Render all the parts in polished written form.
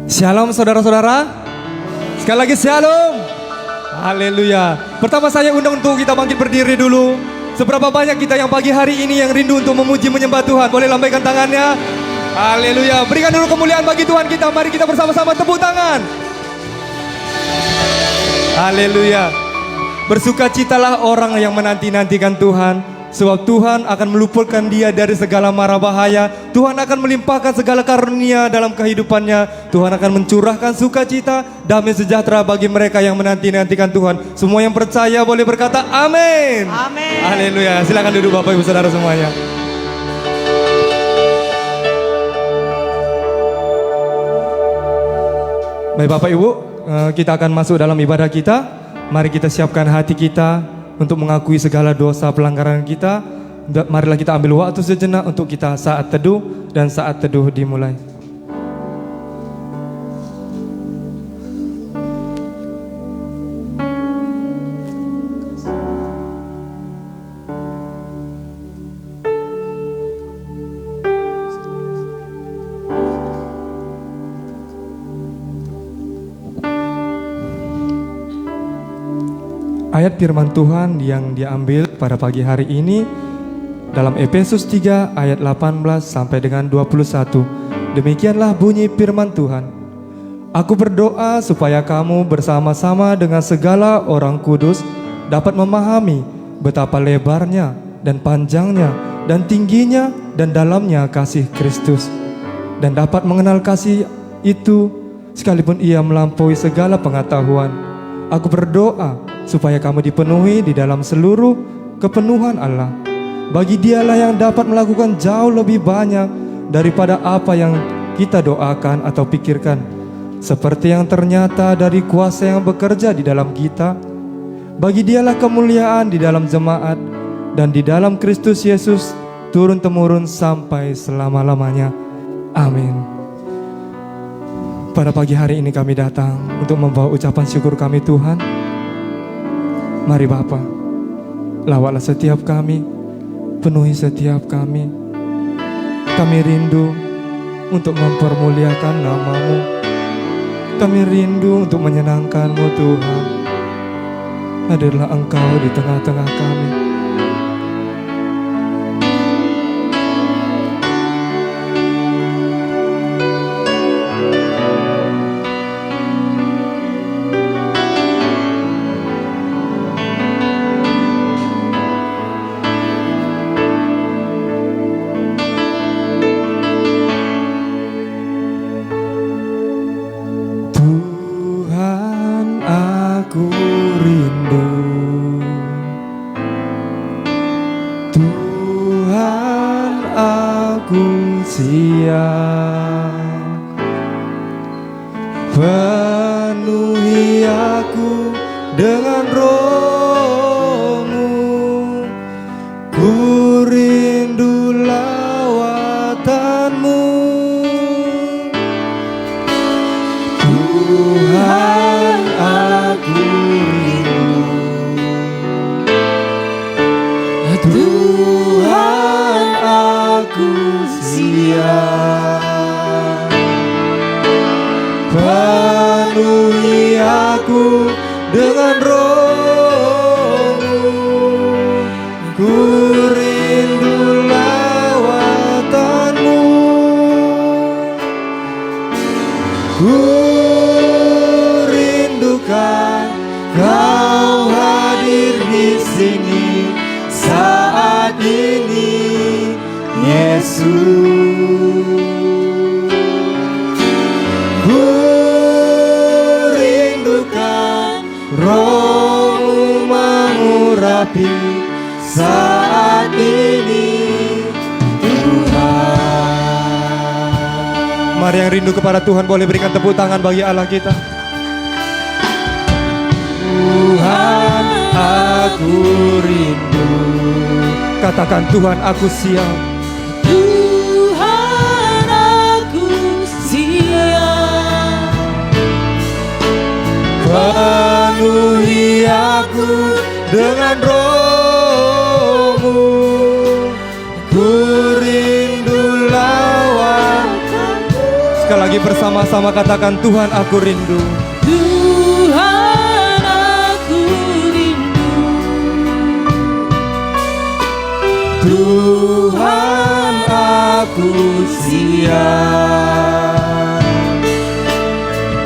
Shalom saudara-saudara. Sekali lagi shalom. Haleluya. Pertama saya undang untuk kita bangkit berdiri dulu. Seberapa banyak kita yang pagi hari ini yang rindu untuk memuji menyembah Tuhan? Boleh lambaikan tangannya. Haleluya. Berikan dulu kemuliaan bagi Tuhan kita. Mari kita bersama-sama tepuk tangan. Haleluya. Bersukacitalah orang yang menanti-nantikan Tuhan. Sebab Tuhan akan meluputkan dia dari segala mara bahaya. Tuhan akan melimpahkan segala karunia dalam kehidupannya. Tuhan akan mencurahkan sukacita, damai sejahtera bagi mereka yang menanti-nantikan Tuhan. Semua yang percaya boleh berkata amin. Amin. Haleluya. Silakan duduk Bapak Ibu Saudara semuanya. Baik Bapak Ibu, kita akan masuk dalam ibadah kita. Mari kita siapkan hati kita untuk mengakui segala dosa pelanggaran kita. Marilah kita ambil waktu sejenak untuk kita saat teduh, dan saat teduh dimulai. Ayat firman Tuhan yang diambil pada pagi hari ini dalam Efesus 3 ayat 18 sampai dengan 21. Demikianlah bunyi firman Tuhan. Aku berdoa supaya kamu bersama-sama dengan segala orang kudus dapat memahami betapa lebarnya dan panjangnya dan tingginya dan dalamnya kasih Kristus, dan dapat mengenal kasih itu sekalipun ia melampaui segala pengetahuan. Aku berdoa supaya kamu dipenuhi di dalam seluruh kepenuhan Allah. Bagi Dialah yang dapat melakukan jauh lebih banyak daripada apa yang kita doakan atau pikirkan, seperti yang ternyata dari kuasa yang bekerja di dalam kita. Bagi Dialah kemuliaan di dalam jemaat dan di dalam Kristus Yesus turun-temurun sampai selama-lamanya. Amin. Pada pagi hari ini kami datang untuk membawa ucapan syukur kami Tuhan. Mari Bapa, lawatlah setiap kami, penuhi setiap kami. Kami rindu untuk mempermuliakan nama-Mu. Kami rindu untuk menyenangkan-Mu Tuhan. Hadirlah Engkau di tengah-tengah kami. Penuhi aku dengan Roh-Mu, ku rindu lawatan-Mu. Tuhan aku rindu, Tuhan aku siap. Penuhi aku dengan Roh-Mu, ku rindu lawatan-Mu. Ku rindukan Kau hadir di sini saat ini, Yesus. Roh-Mu mengurapi saat ini, Tuhan. Mari yang rindu kepada Tuhan boleh berikan tepuk tangan bagi Allah kita. Tuhan aku rindu. Katakan Tuhan aku siap. Tuhan aku siap. Penuhi aku dengan Roh-Mu, ku rindu lawatan. Sekali lagi lagi bersama-sama katakan, Tuhan aku rindu. Tuhan aku rindu. Tuhan aku siap,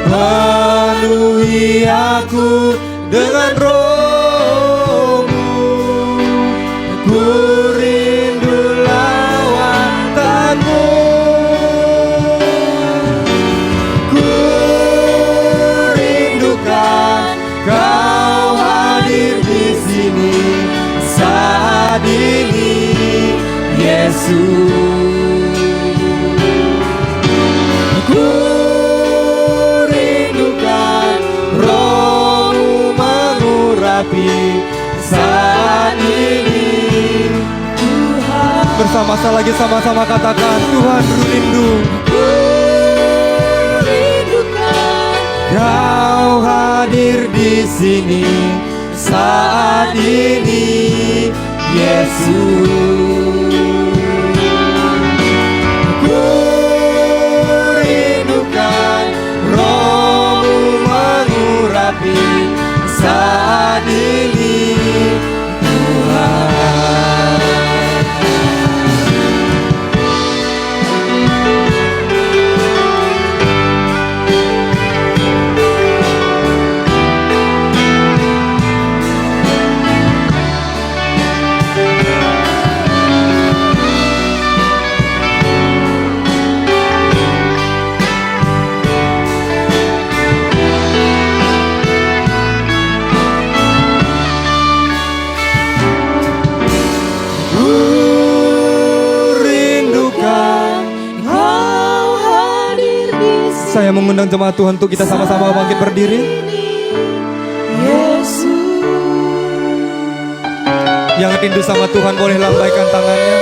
penuhi aku dengan Roh-Mu. Ku rindu lawatan-Mu, ku rindukan Kau hadir di sini saat ini, Yesus. Ku rindukan Roh-Mu mengurapi saat ini, Tuhan. Bersama-sama lagi, sama-sama katakan, Tuhan rindu. Ku rindukan Kau hadir di sini saat ini, Yesus. Ku rindukan Roh-Mu mengurapi saat ini, Tuhan. Saya mengundang jemaat Tuhan untuk kita sama-sama bangkit berdiri. Yesus. Yang rindu sama Tuhan boleh lambaikan tangannya.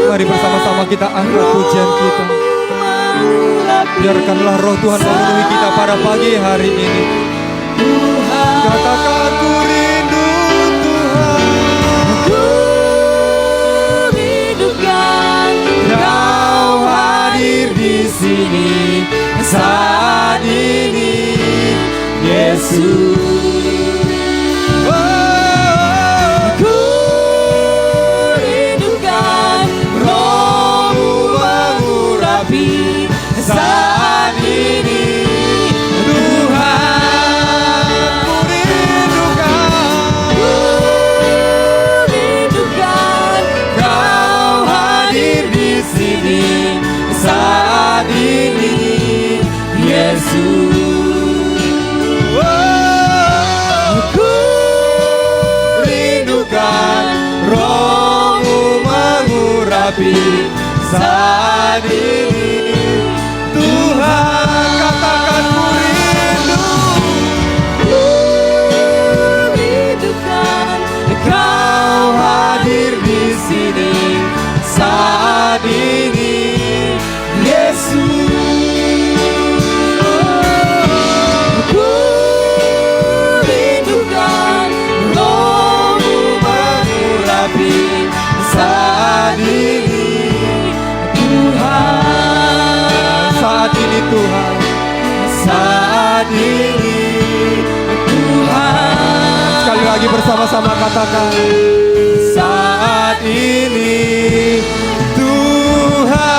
Mari bersama-sama kita angkat pujian kita. Biarkanlah Roh Tuhan memenuhi kita pada pagi hari ini. Katakan, aku rindu Tuhan. Ku rindukan Kau hadir di sini saat ini, Yesus. Ku rindukan Roh-Mu mengurapi saat ini, Tuhan. Ku rindukan Kau hadir di sini saat ini, Yesus. Ku rindukan Roh-Mu mengurapi saat ini, Tuhan. Katakan, ku rindu. Ku rindukan Kau hadir di sini saat ini, Yesus. Ku rindukan Roh-Mu mengurapi saat ini, Tuhan. Saat ini, Tuhan. Saat ini, Tuhan. Sekali lagi bersama-sama katakan, saat ini, Tuhan.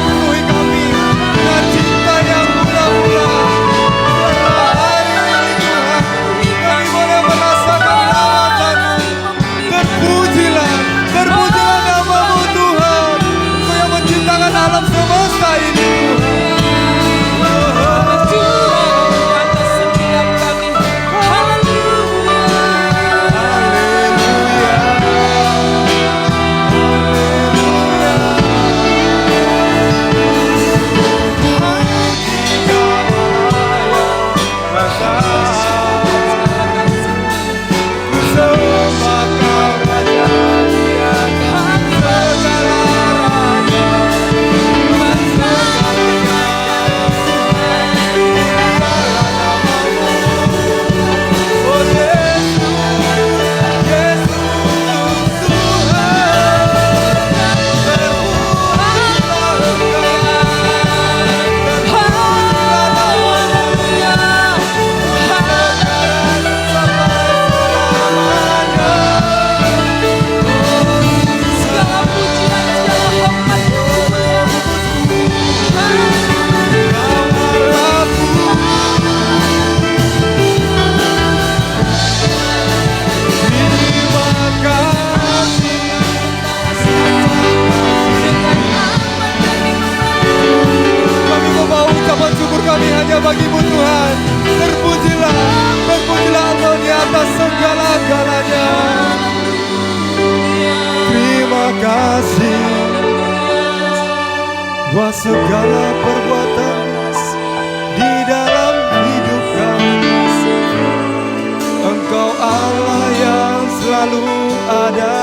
Penuhi kami dengan cinta yang mula-mula. kasih buat segala perbuatan di dalam hidup kami. Engkau Allah yang selalu ada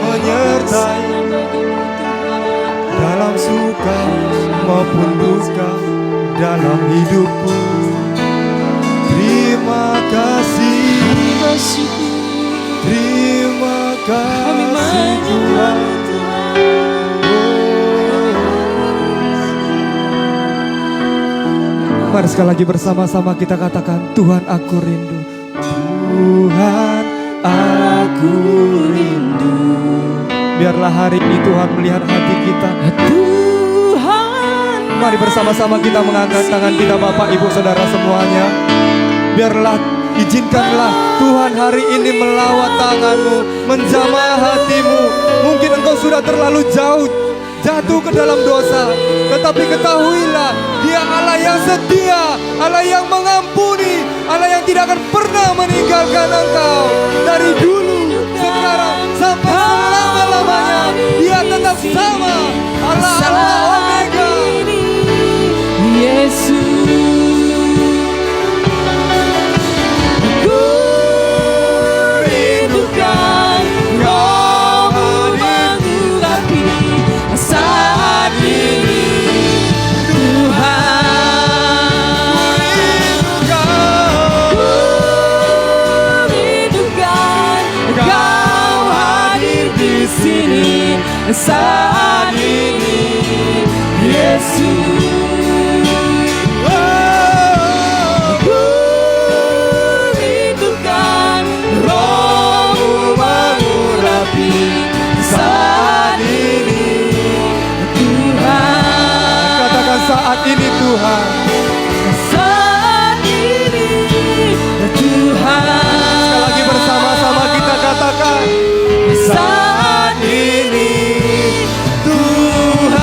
menyertai dalam suka maupun duka dalam hidupku. Terima kasih, terima kasih Tuhan. Mari sekali lagi bersama-sama kita katakan, Tuhan aku rindu, Tuhan aku rindu. Biarlah hari ini Tuhan melihat hati kita. Tuhan, Mari bersama-sama kita mengangkat tangan kita, Bapak, Ibu, Saudara semuanya. Biarlah, izinkanlah Tuhan hari ini melawat tanganmu, menjamah hatimu. Mungkin engkau sudah terlalu jauh jatuh ke dalam dosa, tetapi ketahuilah Dia Allah yang setia, Allah yang mengampuni, Allah yang tidak akan pernah meninggalkan engkau. Dari dulu, sekarang, sampai selama-lamanya Dia tetap sama. Allah Omega. Yesus, ku rindukan Kau mengurapi saat ini, Tuhan. Ku rindukan Kau hadir di sini saat ini, Yesus. Saat ini Tuhan, saat ini Tuhan. sekali lagi bersama-sama kita katakan, saat ini Tuhan.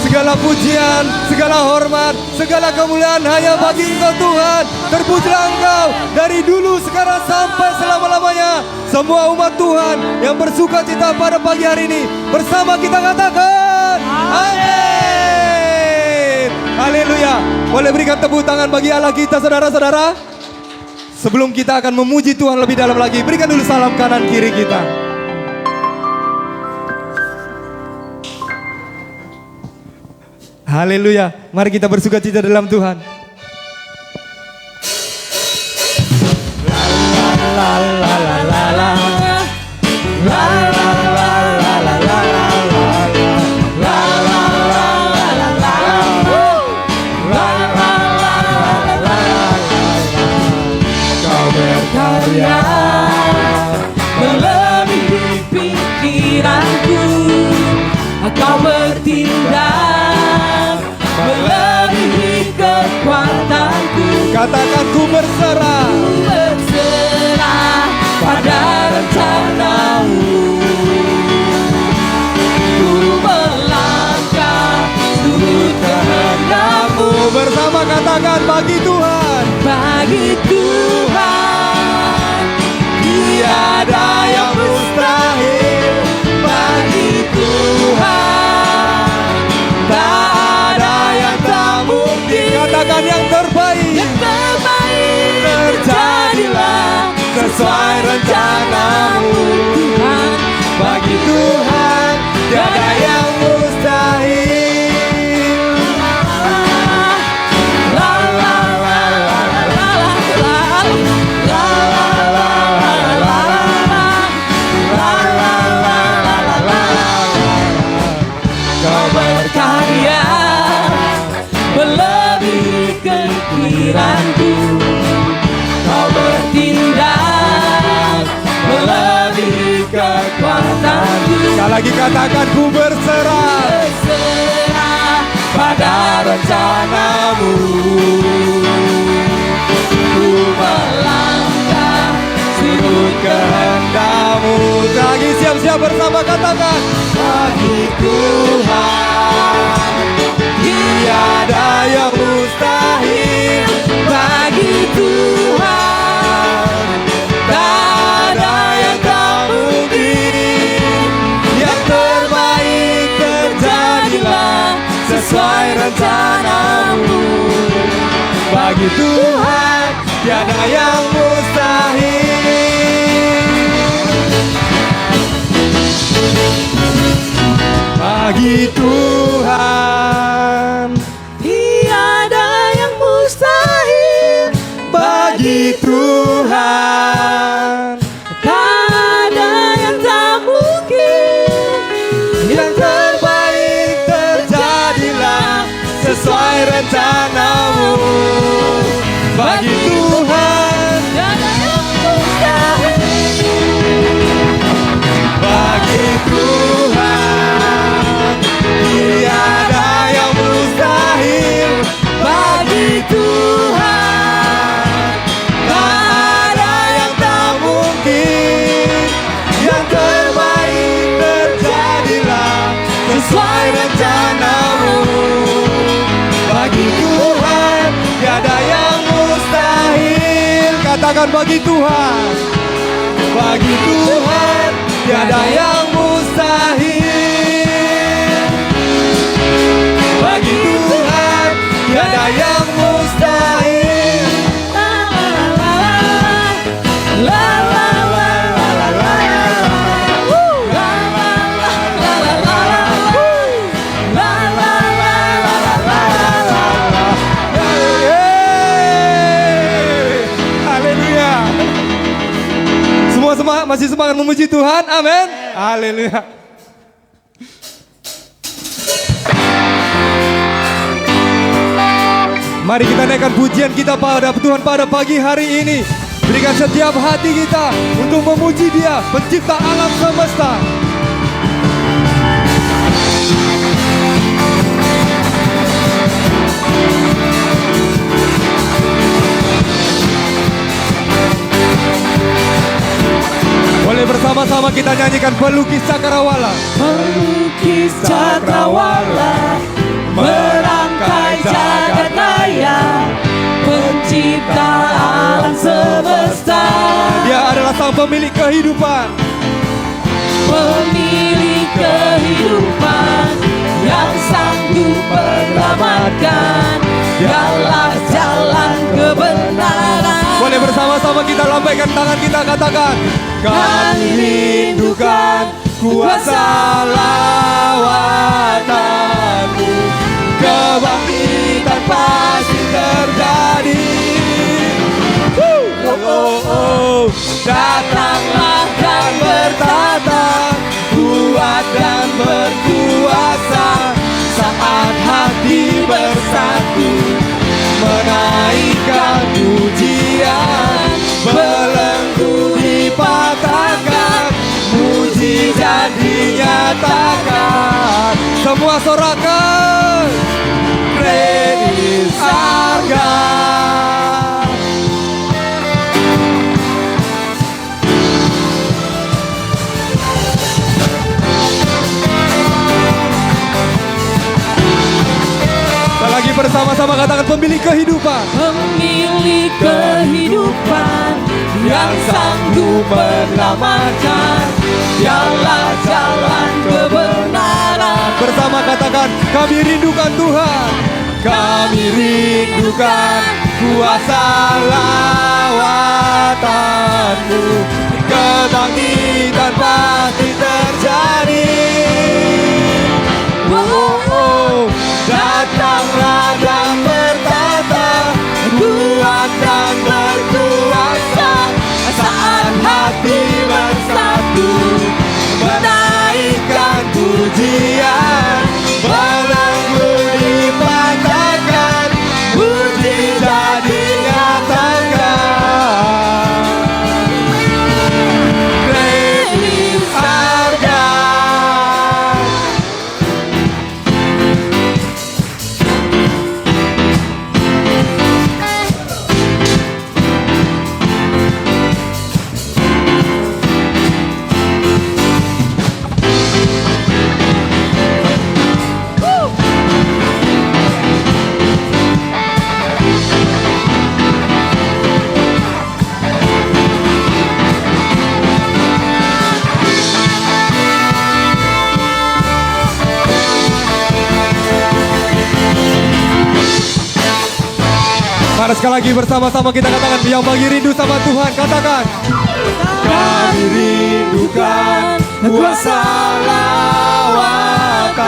Segala pujian, segala hormat, segala kemuliaan hanya bagi Engkau Tuhan. Terpujilah Engkau dari dulu, sekarang, sampai selama-lamanya. Semua umat Tuhan yang bersuka cita pada pagi hari ini, bersama kita katakan amin. Haleluya. Boleh berikan tepuk tangan bagi Allah kita, saudara-saudara. Sebelum kita akan memuji Tuhan lebih dalam lagi, berikan dulu salam kanan kiri kita. Haleluya. Mari kita bersuka cita dalam Tuhan. Kau berkarya melebihi pikiranku, Kau bertindak melebihi kekuatanku. Katakan, ku berserah, berserah pada rencanamu. Ku melangkah turut kehendakmu. bersama katakan, bagi Tuhan, Bagi Tuhan tiada yang mustahil. Bagi Tuhan tak ada yang tak mungkin. katakan yang terbaik. Yang terbaik terjadilah sesuai rencanamu, Tuhan. Bagi Tuhan tiada yang mustahil. La la la la la la la la la. Kau berkarya melebihi pikiranku. Kau bertindak melebihi kekuatanku. Sekali lagi katakan, ku berserah, Berserah pada rencanamu. Ku melangkah turut kehendakmu. lagi siap-siap bersama katakan, Bagi Tuhan tiada yang mustahil. Bagi Tuhan Tuhan tiada yang mustahil. Bagi Tuhan tiada yang mustahil. bagi Tuhan Tak ada yang tak mungkin. yang terbaik terjadilah sesuai rencanamu. Bagi Tuhan, Tiada yang mustahil. bagi Tuhan tiada yang mustahil. Bagi Tuhan tak ada yang tak mungkin. Yang terbaik terjadilah sesuai rencanamu. Bagi Tuhan tiada yang mustahil. Katakan bagi Tuhan. Bagi Tuhan tiada yang mustahil. Bagi Tuhan tiada yang mustahil. La la la la la la la. Woo. La la la la la la la. Woo. La la la la la la la. Yeay. Haleluya. Semua masih semangat memuji Tuhan. Amin. Haleluya. Mari kita naikkan pujian kita pada Tuhan pada pagi hari ini. Berikan setiap hati kita untuk memuji Dia, pencipta alam semesta. Boleh bersama-sama kita nyanyikan pelukis cakrawala. Pelukis cakrawala, merangkai jagat raya, pencipta alam semesta. Dia adalah sang pemilik kehidupan. Pemilik kehidupan yang sanggup menyelamatkan. Dialah jalan kebenaran. Boleh bersama-sama kita lambaikan tangan kita, katakan, kami rindukan kuasa lawatanmu. Kebangkitan pasti terjadi. Datanglah dan bertata, kuat dan berkuasa. Saat hati bersatu, menaikkan pujian, belenggu dipatahkan, mujizat dinyatakan. Semua sorakan, great is our God. Sekali lagi bersama-sama katakan pemilik kehidupan. Pemilik kehidupan yang sanggup menyelamatkan. Dialah jalan kebenaran. Bersama katakan, kami rindukan Tuhan. Kami rindukan kuasa lawatanmu. Kebangkitan pasti terjadi. Datanglah dan bertata, kuat dan berkuasa. Saat hati bersatu, menaikkan pujian, belenggu dipatahkan, mujizat dinyatakan. Great is our God. Mari sekali lagi bersama-sama kita katakan, yang bagi rindu sama Tuhan, katakan. Kami rindukan kuasa lawatan-Mu,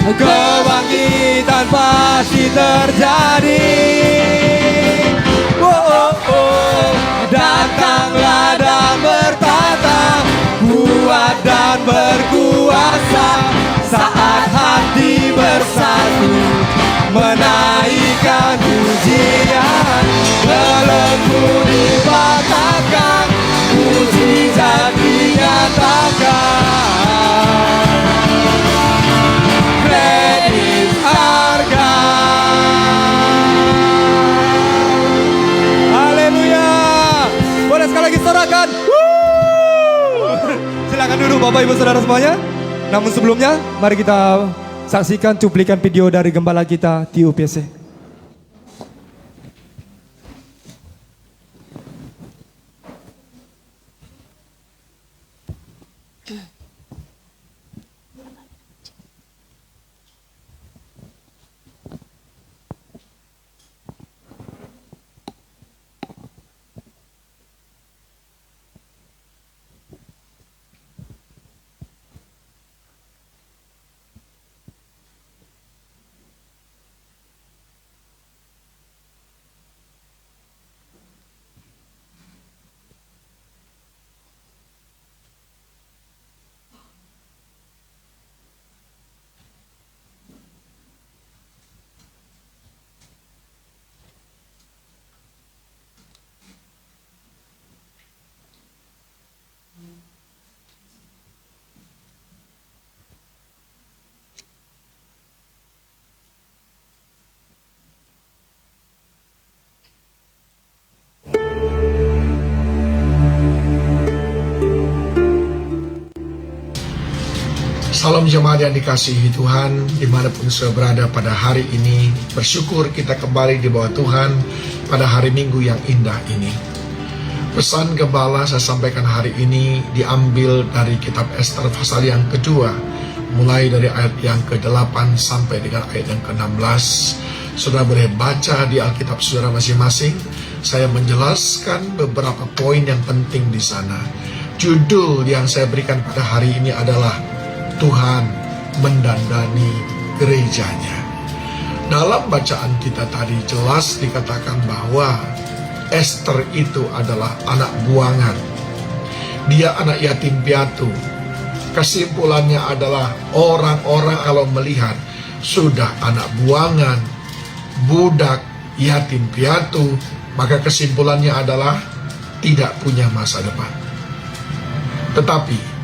kebangkitan pasti terjadi. Oh, oh, oh. Datanglah dan bertata, kuat dan berkuasa, saat hati bersatu, menaikkan pujian, belenggu dibakatkan, mujizat dinyatakan. Kredit harga. Haleluya. Boleh sekali lagi sorakan. Silakan duduk Bapak Ibu Saudara semuanya. Namun sebelumnya, mari kita saksikan cuplikan video dari gembala kita TUPC. Salam jemaat yang dikasihi Tuhan, dimanapun saya berada pada hari ini. Bersyukur kita kembali di bawah Tuhan pada hari Minggu yang indah ini. Pesan gembala saya sampaikan hari ini diambil dari kitab Ester pasal yang kedua, mulai dari ayat yang ke-8 sampai dengan ayat yang ke-16. Saudara boleh baca di Alkitab saudara masing-masing. Saya menjelaskan beberapa poin yang penting di sana. Judul yang saya berikan pada hari ini adalah Tuhan mendandani gerejanya. Dalam bacaan kita tadi jelas dikatakan bahwa Ester itu adalah anak buangan. Dia anak yatim piatu. Kesimpulannya adalah orang-orang kalau melihat sudah anak buangan, budak, yatim piatu, maka kesimpulannya adalah tidak punya masa depan. Tetapi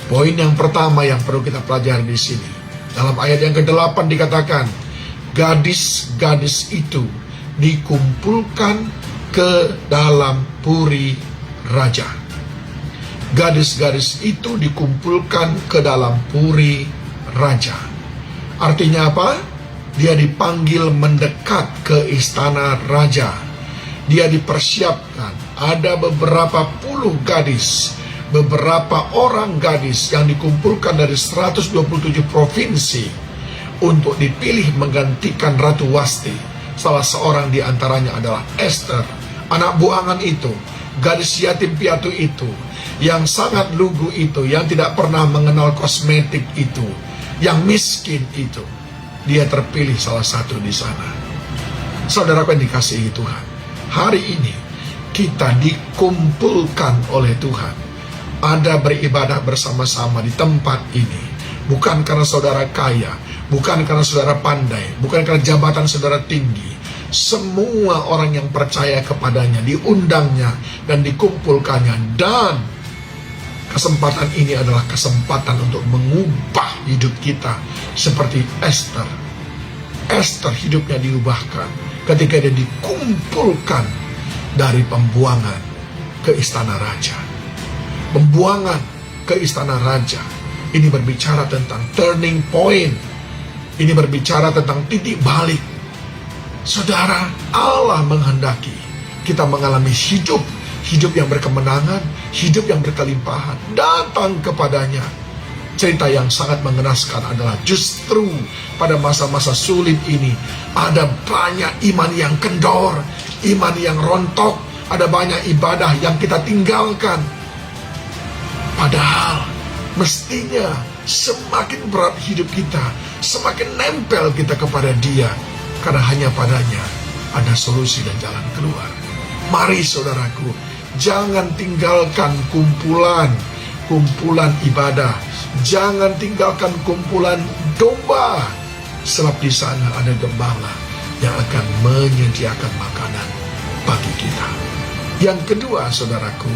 poin yang pertama yang perlu kita pelajari di sini, dalam ayat yang ke-8 dikatakan, gadis-gadis itu dikumpulkan ke dalam puri raja. Gadis-gadis itu dikumpulkan ke dalam puri raja. Artinya apa? Dia dipanggil mendekat ke istana raja. Dia dipersiapkan. Ada beberapa puluh gadis, beberapa orang gadis yang dikumpulkan dari 127 provinsi untuk dipilih menggantikan Ratu Wasti. Salah seorang di antaranya adalah Ester, anak buangan itu, gadis yatim piatu itu, yang sangat lugu itu, yang tidak pernah mengenal kosmetik itu, yang miskin itu. Dia terpilih salah satu di sana. Saudaraku yang dikasihi Tuhan, hari ini kita dikumpulkan oleh Tuhan. Ada beribadah bersama-sama di tempat ini, bukan karena saudara kaya, bukan karena saudara pandai, bukan karena jabatan saudara tinggi. Semua orang yang percaya kepadanya diundangnya dan dikumpulkannya. Dan kesempatan ini adalah kesempatan untuk mengubah hidup kita seperti Ester. Ester hidupnya diubahkan ketika dia dikumpulkan dari pembuangan ke istana raja. Pembuangan ke istana raja ini berbicara tentang turning point. Ini berbicara tentang titik balik. Saudara, Allah menghendaki kita mengalami hidup yang berkemenangan, hidup yang berkelimpahan. Datang kepadanya. Cerita yang sangat mengenaskan adalah justru pada masa-masa sulit ini Ada banyak iman yang kendor, iman yang rontok, ada banyak ibadah yang kita tinggalkan. Padahal mestinya semakin berat hidup kita, semakin nempel kita kepada Dia, karena hanya padanya ada solusi dan jalan keluar. Mari saudaraku, jangan tinggalkan kumpulan ibadah, jangan tinggalkan kumpulan domba, sebab di sana ada gembala yang akan menyediakan makanan bagi kita. Yang kedua saudaraku,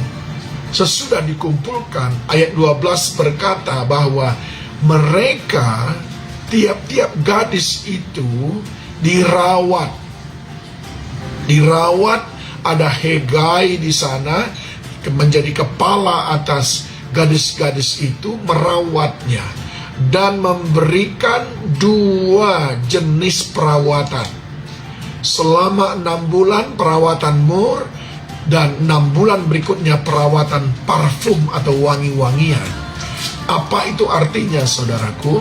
sesudah dikumpulkan, ayat 12 berkata bahwa mereka, tiap-tiap gadis itu dirawat. Ada Hegai di sana menjadi kepala atas gadis-gadis itu, merawatnya dan memberikan 2 jenis perawatan. Selama 6 bulan perawatan mur, dan 6 bulan berikutnya perawatan parfum atau wangi-wangian. Apa itu artinya saudaraku?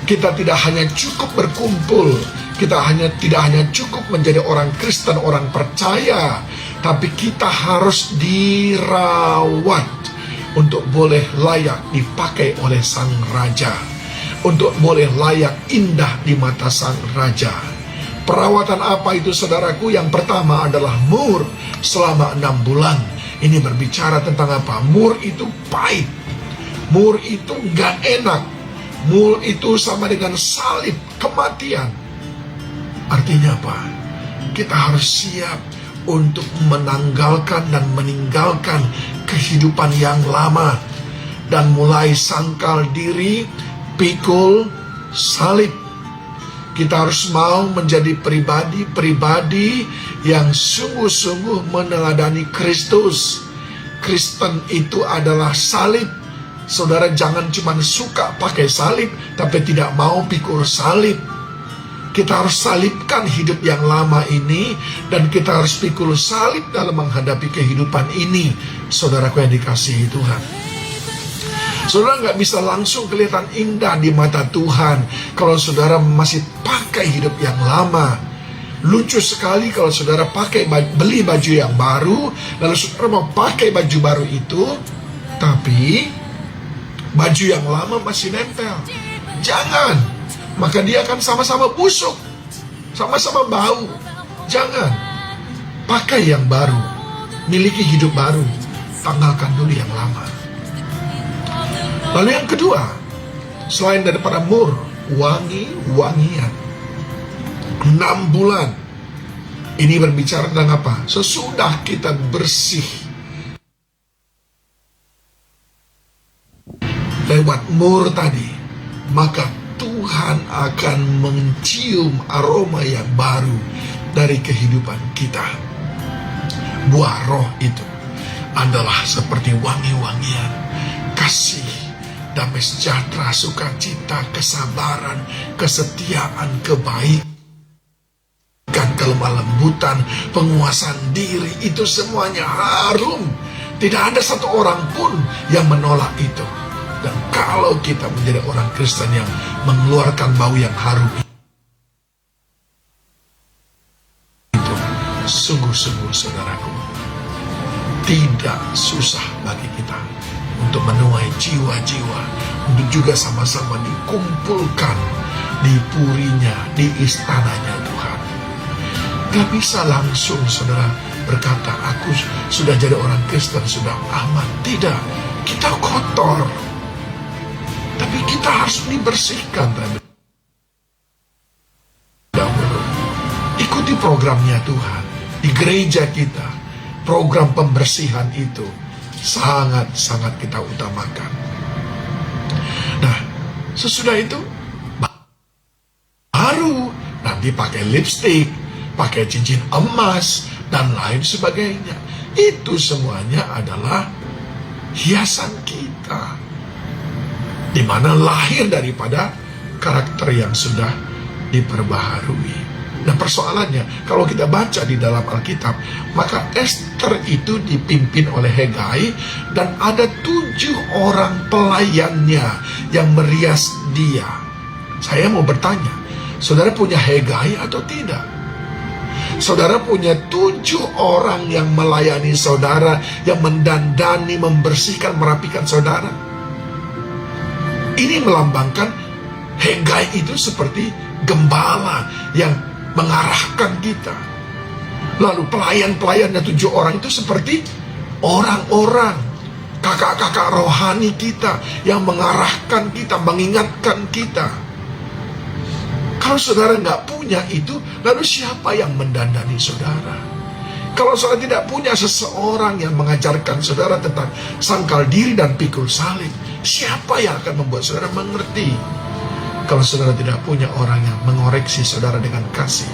Kita tidak hanya cukup berkumpul, kita tidak hanya cukup menjadi orang Kristen, orang percaya, tapi kita harus dirawat untuk boleh layak dipakai oleh Sang Raja, untuk boleh layak indah di mata Sang Raja. Perawatan apa itu saudaraku? Yang pertama adalah mur selama 6 bulan. Ini berbicara tentang apa? Mur itu pahit, mur itu gak enak, mur itu sama dengan salib, kematian. Artinya apa? Kita harus siap untuk menanggalkan dan meninggalkan kehidupan yang lama dan mulai sangkal diri, pikul salib. Kita harus mau menjadi pribadi-pribadi yang sungguh-sungguh meneladani Kristus. Kristen itu adalah salib. Saudara jangan cuma suka pakai salib, tapi tidak mau pikul salib. Kita harus salibkan hidup yang lama ini, dan kita harus pikul salib dalam menghadapi kehidupan ini. Saudaraku yang dikasihi Tuhan, saudara nggak bisa langsung kelihatan indah di mata Tuhan kalau saudara masih pakai hidup yang lama. Lucu sekali kalau saudara beli baju yang baru, lalu saudara mau pakai baju baru itu, tapi baju yang lama masih nempel. Jangan, maka dia akan sama-sama busuk, sama-sama bau. Jangan, pakai yang baru, miliki hidup baru, tanggalkan dulu yang lama. Lalu yang kedua, selain daripada mur, wangi-wangian. 6 bulan. Ini berbicara tentang apa? Sesudah kita bersih lewat mur tadi, maka Tuhan akan mencium aroma yang baru dari kehidupan kita. Buah roh itu adalah seperti wangi-wangian, kasih, damai sejahtera, sukacita, kesabaran, kesetiaan, kebaikan, kelemah lembutan, penguasaan diri. Itu semuanya harum. Tidak ada satu orang pun yang menolak itu. Dan kalau kita menjadi orang Kristen yang mengeluarkan bau yang harum itu, sungguh-sungguh saudaraku, tidak susah bagi kita untuk menuai jiwa-jiwa, untuk juga sama-sama dikumpulkan di purinya, di istananya Tuhan. Gak bisa langsung saudara berkata, aku sudah jadi orang Kristen, sudah aman. Tidak, kita kotor, tapi kita harus dibersihkan terlebih dahulu. Ikuti programnya Tuhan di gereja kita. Program pembersihan itu sangat-sangat kita utamakan. Nah, sesudah itu baru nanti pakai lipstik, pakai cincin emas, dan lain sebagainya. Itu semuanya adalah hiasan kita, di mana lahir daripada karakter yang sudah diperbaharui. Nah persoalannya, kalau kita baca di dalam Alkitab, maka Ester itu dipimpin oleh Hegai, dan ada 7 orang pelayannya yang merias dia. Saya mau bertanya, Saudara punya Hegai atau tidak? Saudara punya 7 orang yang melayani saudara, yang mendandani, membersihkan, merapikan saudara. Ini melambangkan Hegai itu seperti gembala yang mengarahkan kita. Lalu pelayan-pelayannya 7 orang itu seperti orang-orang, kakak-kakak rohani kita yang mengarahkan kita, mengingatkan kita. Kalau saudara nggak punya itu, lalu siapa yang mendandani saudara? Kalau saudara tidak punya seseorang yang mengajarkan saudara tentang sangkal diri dan pikul salib, siapa yang akan membuat saudara mengerti? Kalau saudara tidak punya orang yang mengoreksi saudara dengan kasih,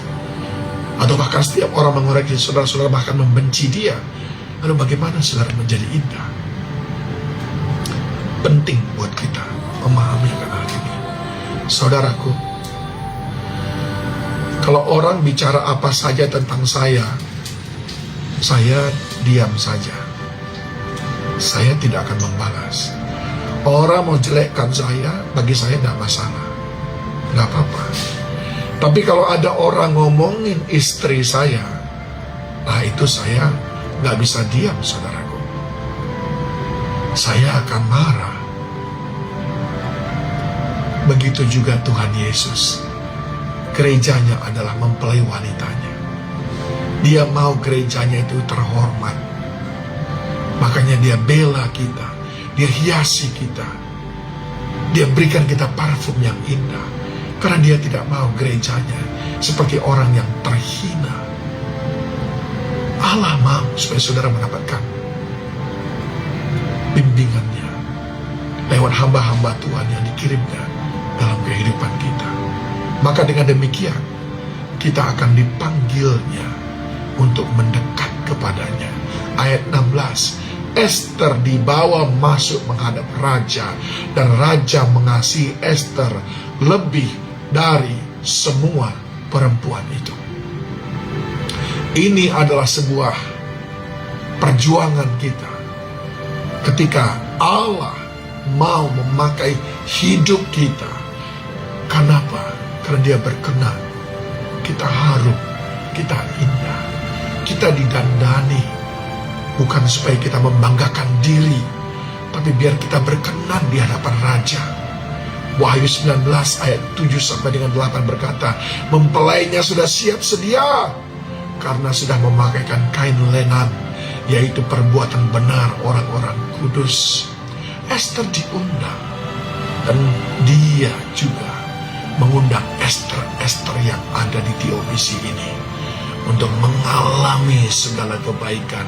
atau bahkan setiap orang mengoreksi saudara, saudara bahkan membenci dia, lalu bagaimana saudara menjadi indah? Penting buat kita memahami akan hal ini. Saudaraku, kalau orang bicara apa saja tentang saya diam saja. Saya tidak akan membalas. Orang mau jelekkan saya, bagi saya tidak masalah, nggak apa-apa. Tapi kalau ada orang ngomongin istri saya, nah itu saya nggak bisa diam, saudaraku. Saya akan marah. Begitu juga Tuhan Yesus. Gerejanya adalah mempelai wanitanya. Dia mau gerejanya itu terhormat. Makanya dia bela kita, dia hiasi kita, dia berikan kita parfum yang indah. Karena dia tidak mau gerejanya seperti orang yang terhina. Allah mau supaya saudara mendapatkan bimbingannya lewat hamba-hamba Tuhan yang dikirimnya dalam kehidupan kita. Maka dengan demikian kita akan dipanggilnya untuk mendekat kepadanya. Ayat 16, Ester dibawa masuk menghadap raja, dan raja mengasihi Ester lebih dari semua perempuan itu. Ini adalah sebuah perjuangan kita ketika Allah mau memakai hidup kita. Kenapa? Karena dia berkenan kita harum, kita indah, kita didandani, bukan supaya kita membanggakan diri, tapi biar kita berkenan di hadapan raja. Wahyu 19 ayat 7 sampai dengan 8 berkata, mempelainya sudah siap sedia karena sudah memakaikan kain lenan, yaitu perbuatan benar orang-orang kudus. Ester diundang, dan dia juga mengundang Ester yang ada di Teobisi ini untuk mengalami segala kebaikan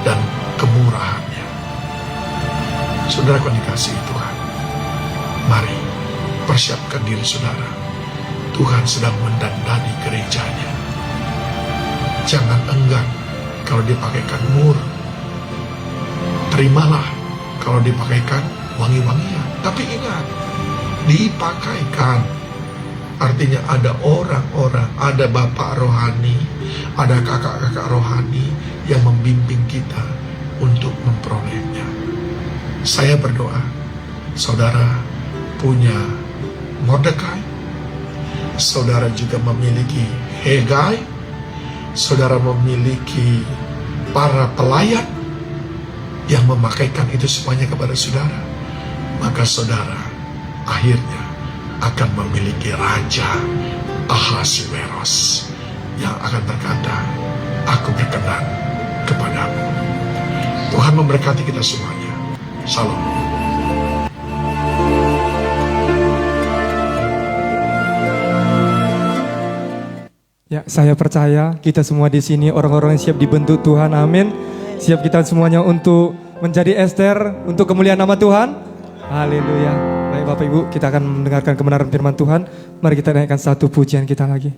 dan kemurahannya. Saudara yang dikasihi Tuhan, mari persiapkan diri saudara. Tuhan sedang mendandani gerejanya. Jangan enggan kalau dipakaikan mur. Terimalah kalau dipakaikan wangi-wangian. Tapi ingat, dipakaikan artinya ada orang-orang, ada bapak rohani, ada kakak-kakak rohani yang membimbing kita untuk memperolehnya. Saya berdoa, saudara punya Mordekai, saudara juga memiliki Hegai, saudara memiliki para pelayan yang memakaikan itu semuanya kepada saudara. Maka saudara akhirnya akan memiliki Raja Ahasuerus yang akan berkata, aku berkenan kepadamu. Tuhan memberkati kita semuanya. Salam. Ya, saya percaya kita semua di sini orang-orang yang siap dibentuk Tuhan. Amin. Siap kita semuanya untuk menjadi Ester untuk kemuliaan nama Tuhan. Haleluya. Baik Bapak Ibu, kita akan mendengarkan kebenaran firman Tuhan. Mari kita naikkan satu pujian kita lagi.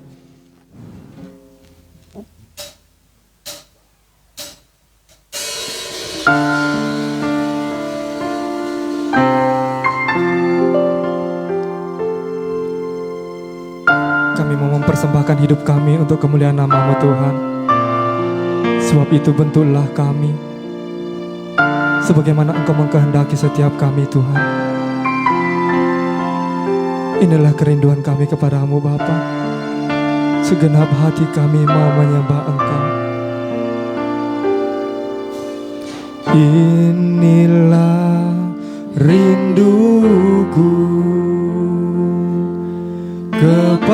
Kami mau mempersembahkan hidup kami untuk kemuliaan nama-Mu Tuhan. Sebab itu bentuklah kami sebagaimana Engkau mengkehendaki setiap kami Tuhan. Inilah kerinduan kami kepadamu Bapa. Segenap hati kami mau menyembah Engkau. Inilah rinduku kepadamu,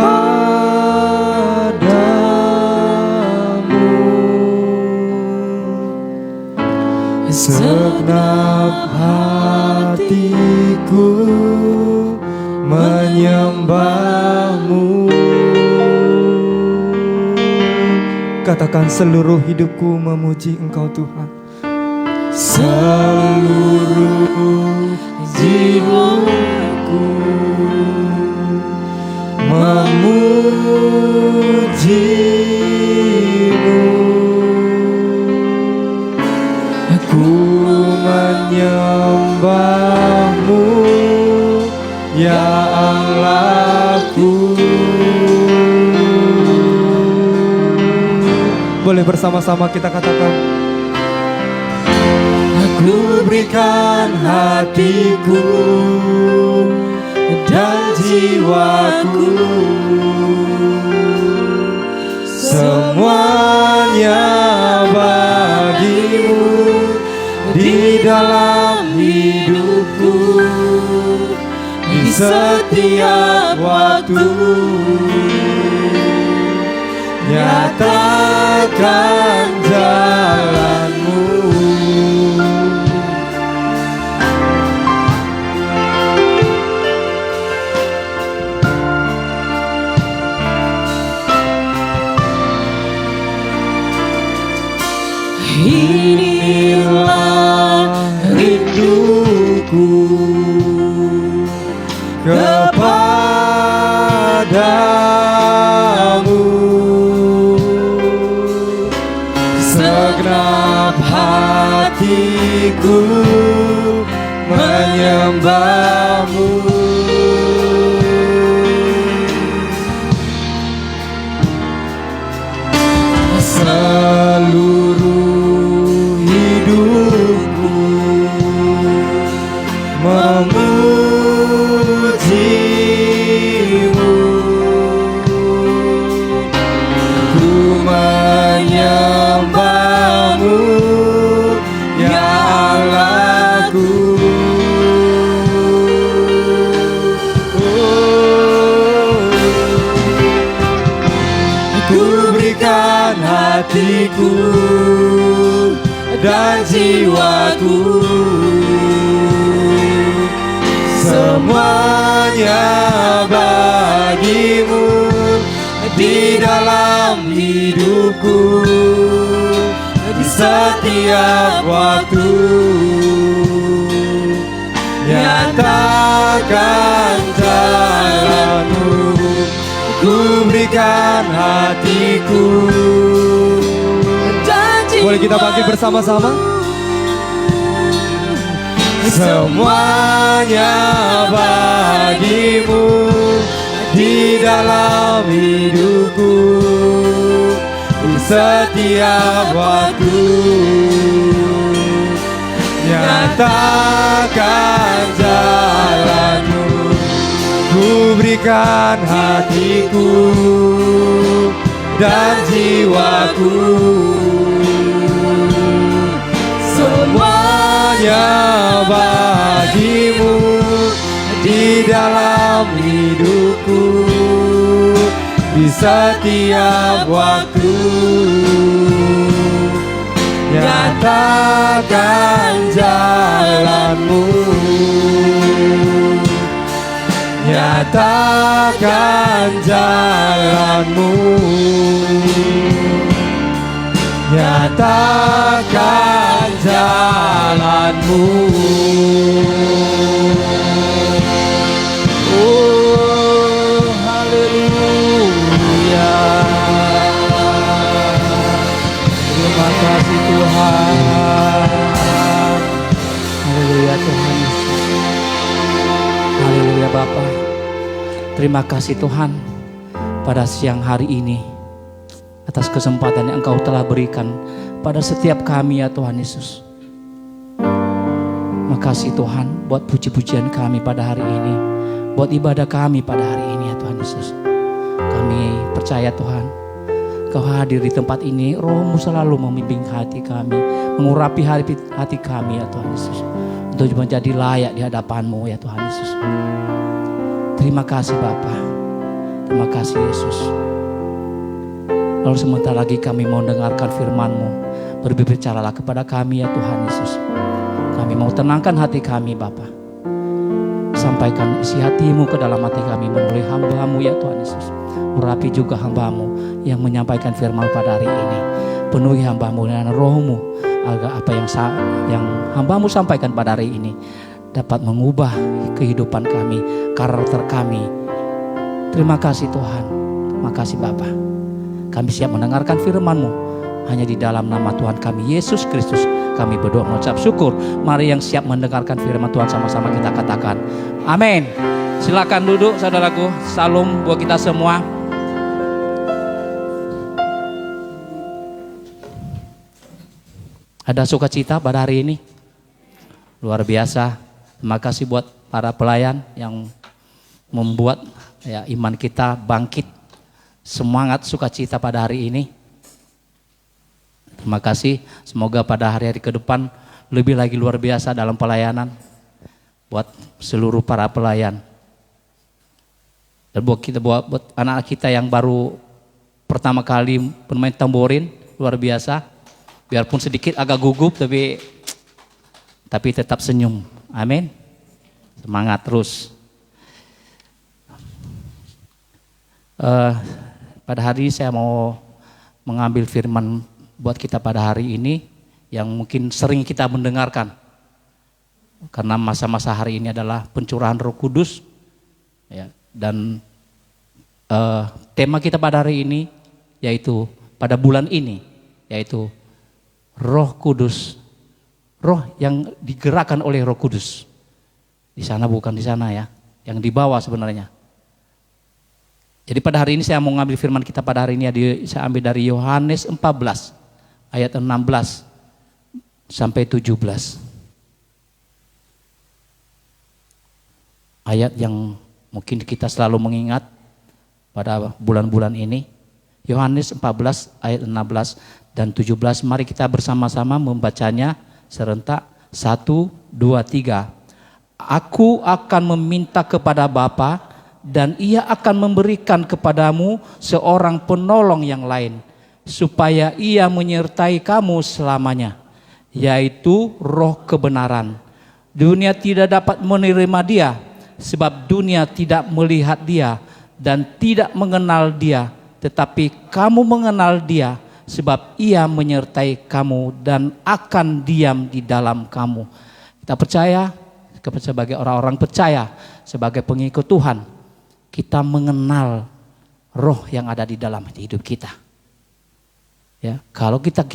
segenap hatiku menyembahmu. Katakan, seluruh hidupku memuji Engkau Tuhan. Seluruh jiwaku memujimu. Aku menyembahmu, ya Allahku. Boleh bersama-sama kita katakan, aku berikan hatiku dan jiwaku, semuanya bagimu di dalam hidupku, di setiap waktu. Nyatakan jalanmu. Inilah rinduku kepadamu, segenap hatiku menyembahmu. Seluruh hidupku memujimu. Ku menyembahmu, ya Allahku. Ku berikan hatiku dan jiwaku, semuanya bagimu di dalam hidupku, di setiap waktu. Nyatakan jalanmu. Ku berikan hatiku. Boleh kita bangkit bersama-sama? Semuanya bagimu di dalam hidupku, di setiap waktu. Nyatakan jalanmu. Ku berikan hatiku dan jiwaku, semuanya bagimu di dalam hidupku, di setiap waktu. Nyatakan jalanmu. Nyatakan jalanmu. Nyatakan jalanmu. Oh, haleluya. Terima kasih Tuhan. Haleluya Tuhan. Haleluya Bapa. Terima kasih Tuhan pada siang hari ini atas kesempatan yang Engkau telah berikan pada setiap kami ya Tuhan Yesus. Makasih Tuhan buat puji-pujian kami pada hari ini, buat ibadah kami pada hari ini ya Tuhan Yesus. Kami percaya Tuhan Kau hadir di tempat ini, Roh-Mu selalu membimbing hati kami, mengurapi hati kami ya Tuhan Yesus, untuk menjadi layak di hadapan-Mu ya Tuhan Yesus. Terima kasih Bapa, terima kasih Yesus. Lalu sebentar lagi kami mau dengarkan firman-Mu, berbicaralah kepada kami ya Tuhan Yesus. Kami mau tenangkan hati kami Bapa, sampaikan isi hati-Mu ke dalam hati kami melalui hamba-Mu ya Tuhan Yesus. Urapi juga hamba-Mu yang menyampaikan firman pada hari ini. Penuhi hamba-Mu dengan Roh-Mu, agar apa yang hamba-Mu sampaikan pada hari ini dapat mengubah kehidupan kami, karakter kami. Terima kasih Tuhan, terima kasih Bapa. Kami siap mendengarkan firman-Mu. Hanya di dalam nama Tuhan kami Yesus Kristus kami berdoa mengucap syukur. Mari yang siap mendengarkan firman Tuhan sama-sama kita katakan amin. Silakan duduk saudaraku. Salam buat kita semua. Ada sukacita pada hari ini? Luar biasa. Terima kasih buat para pelayan yang membuat ya, iman kita bangkit. Semangat sukacita pada hari ini. Terima kasih. Semoga pada hari-hari ke depan lebih lagi luar biasa dalam pelayanan. Buat seluruh para pelayan. Dan buat anak kita yang baru pertama kali bermain tamborin, luar biasa. Biarpun sedikit agak gugup tapi tetap senyum. Amin. Semangat terus. Pada hari ini saya mau mengambil firman buat kita pada hari ini yang mungkin sering kita mendengarkan. Karena masa-masa hari ini adalah pencurahan Roh Kudus. Ya, dan tema kita pada hari ini yaitu pada bulan ini yaitu Roh Kudus, roh yang digerakkan oleh Roh Kudus. Di sana bukan di sana ya, yang di bawah sebenarnya. Jadi pada hari ini saya mau ngambil firman kita pada hari ini saya ambil dari Yohanes 14 ayat 16 sampai 17. Ayat yang mungkin kita selalu mengingat pada bulan-bulan ini. Yohanes 14 ayat 16 dan 17. Mari kita bersama-sama membacanya serentak. 1, 2, 3. Aku akan meminta kepada Bapa dan Ia akan memberikan kepadamu seorang penolong yang lain, supaya Ia menyertai kamu selamanya, yaitu Roh kebenaran. Dunia tidak dapat menerima Dia, sebab dunia tidak melihat Dia dan tidak mengenal Dia. Tetapi kamu mengenal Dia, sebab Ia menyertai kamu dan akan diam di dalam kamu. Kita percaya, sebagai orang-orang percaya, sebagai pengikut Tuhan, kita mengenal roh yang ada di dalam hidup kita. Ya, kalau kita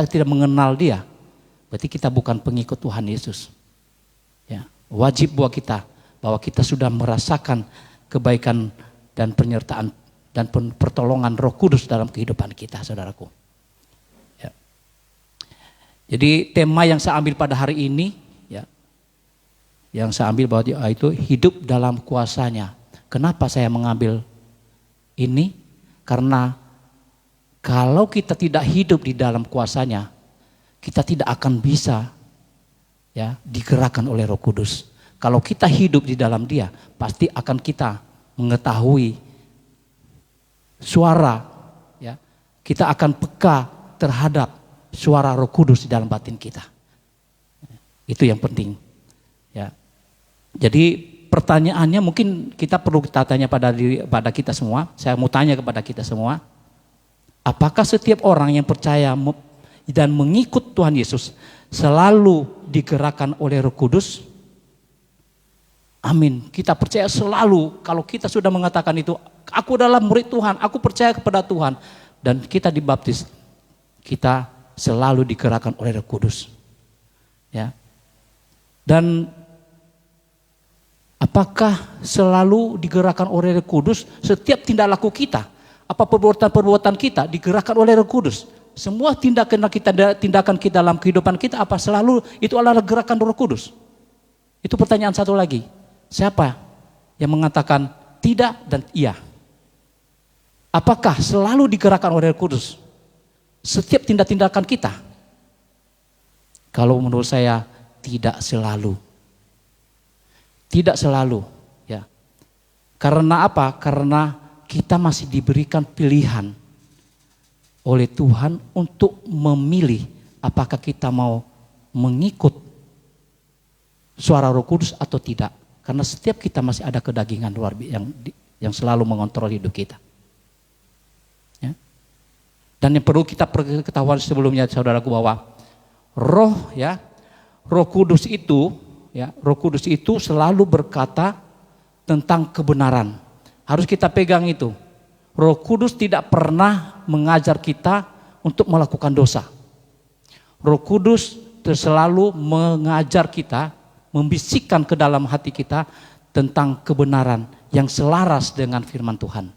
tidak mengenal Dia, berarti kita bukan pengikut Tuhan Yesus. Ya, wajib buat kita bahwa kita sudah merasakan kebaikan dan penyertaan dan pertolongan Roh Kudus dalam kehidupan kita, saudaraku. Ya. Jadi tema yang saya ambil pada hari ini, ya, yang saya ambil bahwa itu hidup dalam kuasanya. Kenapa saya mengambil ini? Karena kalau kita tidak hidup di dalam kuasanya, kita tidak akan bisa ya digerakkan oleh Roh Kudus. Kalau kita hidup di dalam Dia, pasti akan kita mengetahui suara, ya, kita akan peka terhadap suara Roh Kudus di dalam batin kita. Itu yang penting. Ya. Jadi pertanyaannya mungkin kita perlu tanya pada kita semua. Saya mau tanya kepada kita semua, apakah setiap orang yang percaya dan mengikut Tuhan Yesus selalu digerakkan oleh Roh Kudus? Amin. Kita percaya selalu kalau kita sudah mengatakan itu, aku adalah murid Tuhan, aku percaya kepada Tuhan, dan kita dibaptis, kita selalu digerakkan oleh Roh Kudus. Ya. Dan apakah selalu digerakkan oleh Roh Kudus setiap tindak laku kita? Apa perbuatan-perbuatan kita digerakkan oleh Roh Kudus? Semua tindakan kita dalam kehidupan kita, apa selalu itu adalah gerakan Roh Kudus? Itu pertanyaan satu lagi. Siapa yang mengatakan tidak dan iya? Apakah selalu digerakkan oleh Roh Kudus setiap tindak-tindakan kita? Kalau menurut saya tidak selalu. Tidak selalu, ya. Karena apa? Karena kita masih diberikan pilihan oleh Tuhan untuk memilih apakah kita mau mengikut suara Roh Kudus atau tidak. Karena setiap kita masih ada kedagingan luar yang selalu mengontrol hidup kita. Ya. Dan yang perlu kita ketahuan sebelumnya, saudaraku, bahwa Roh Kudus itu selalu berkata tentang kebenaran. Harus kita pegang itu. Roh Kudus tidak pernah mengajar kita untuk melakukan dosa. Roh Kudus selalu mengajar kita, membisikkan ke dalam hati kita tentang kebenaran yang selaras dengan firman Tuhan.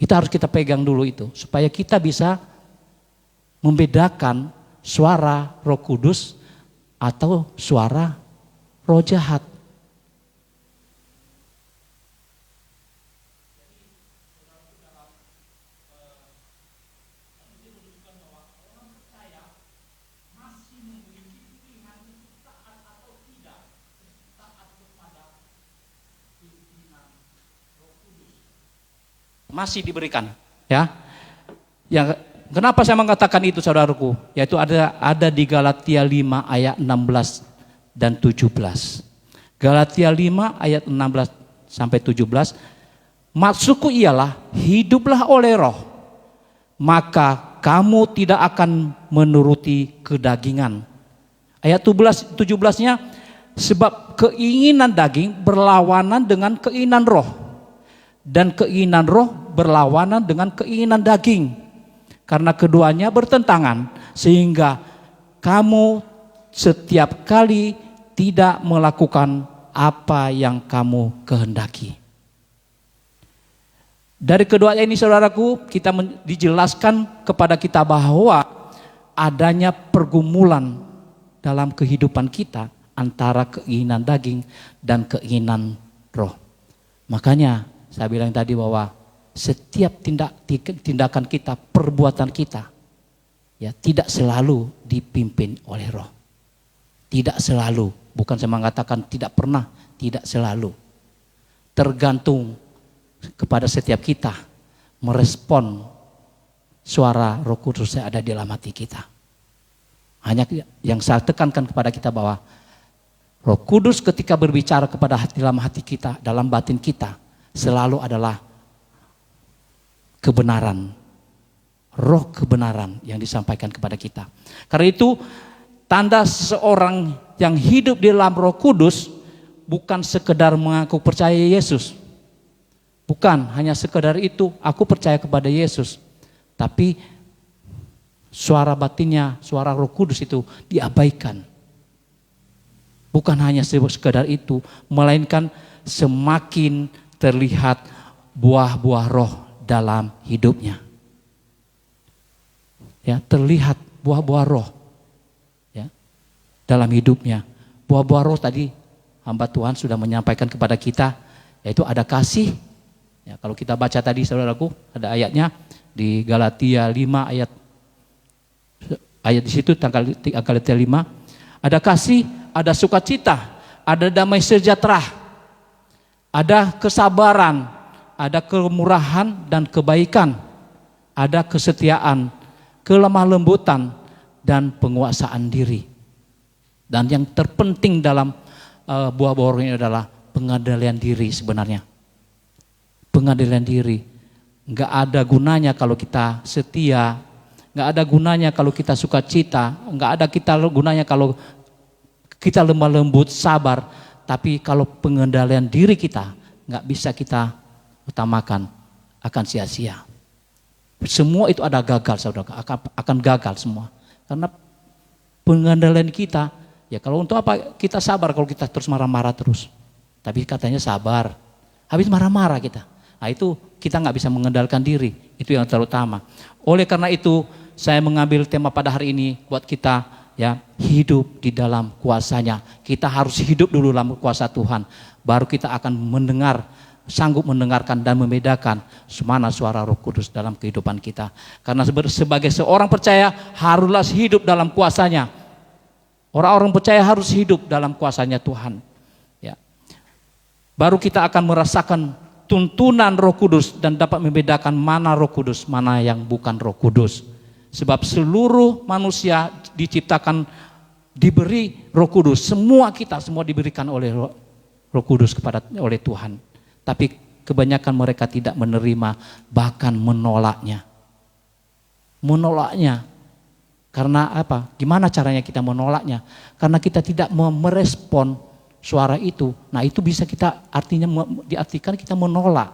Kita harus kita pegang dulu itu, supaya kita bisa membedakan suara Roh Kudus atau suara roh jahat. Masih diberikan, ya. Yang kenapa saya mengatakan itu, saudaraku? Yaitu ada di Galatia 5 ayat 16 dan 17. Galatia 5 ayat 16 sampai 17. Maksudku ialah, hiduplah oleh Roh, maka kamu tidak akan menuruti kedagingan. Ayat 17-nya, sebab keinginan daging berlawanan dengan keinginan roh, dan keinginan roh berlawanan dengan keinginan daging. Karena keduanya bertentangan, sehingga kamu setiap kali tidak melakukan apa yang kamu kehendaki. Dari kedua ini, saudaraku, kita dijelaskan kepada kita bahwa adanya pergumulan dalam kehidupan kita antara keinginan daging dan keinginan roh. Makanya saya bilang tadi bahwa setiap tindakan kita, perbuatan kita, ya tidak selalu dipimpin oleh roh. Tidak selalu, bukan saya mengatakan tidak pernah, tidak selalu. Tergantung kepada setiap kita merespon suara Roh Kudus yang ada di dalam hati kita. Hanya yang saya tekankan kepada kita bahwa Roh Kudus ketika berbicara kepada dalam hati kita, dalam batin kita, selalu adalah kebenaran, roh kebenaran yang disampaikan kepada kita. Karena itu tanda seseorang yang hidup di dalam Roh Kudus bukan sekedar mengaku percaya Yesus. Bukan hanya sekedar itu, aku percaya kepada Yesus. Tapi suara batinnya, suara Roh Kudus itu diabaikan. Bukan hanya sekedar itu, melainkan semakin terlihat buah-buah roh dalam hidupnya. Ya, terlihat buah-buah roh ya, dalam hidupnya. Buah-buah roh tadi hamba Tuhan sudah menyampaikan kepada kita, yaitu ada kasih. Ya, kalau kita baca tadi, saudaraku, ada ayatnya di Galatia 5 ayat di situ, Galatia 5, ada kasih, ada sukacita, ada damai sejahtera, ada kesabaran, ada kemurahan dan kebaikan, ada kesetiaan, kelemah lembutan, dan penguasaan diri. Dan yang terpenting dalam buah-buah roh ini adalah pengendalian diri sebenarnya. Pengendalian diri. Enggak ada gunanya kalau kita setia, enggak ada gunanya kalau kita sukacita, enggak ada gunanya kalau kita lemah lembut, sabar. Tapi kalau pengendalian diri kita enggak bisa kita utamakan, akan sia-sia. Semua itu ada gagal, saudara, akan gagal semua. Karena pengendalian kita, ya kalau untuk apa kita sabar kalau kita terus marah-marah terus. Tapi katanya sabar, habis marah-marah kita. Nah itu kita nggak bisa mengendalikan diri, itu yang terutama. Oleh karena itu saya mengambil tema pada hari ini buat kita ya hidup di dalam kuasanya. Kita harus hidup dulu dalam kuasa Tuhan, baru kita akan mendengar sanggup mendengarkan dan membedakan mana suara Roh Kudus dalam kehidupan kita. Karena sebagai seorang percaya haruslah hidup dalam kuasanya. Orang-orang percaya harus hidup dalam kuasanya Tuhan. Ya. Baru kita akan merasakan tuntunan Roh Kudus dan dapat membedakan mana Roh Kudus, mana yang bukan Roh Kudus. Sebab seluruh manusia diciptakan diberi Roh Kudus. Semua diberikan oleh Roh Kudus oleh Tuhan. Tapi kebanyakan mereka tidak menerima, bahkan menolaknya. Menolaknya. Karena apa? Gimana caranya kita menolaknya? Karena kita tidak merespon suara itu. Nah, itu bisa kita diartikan kita menolak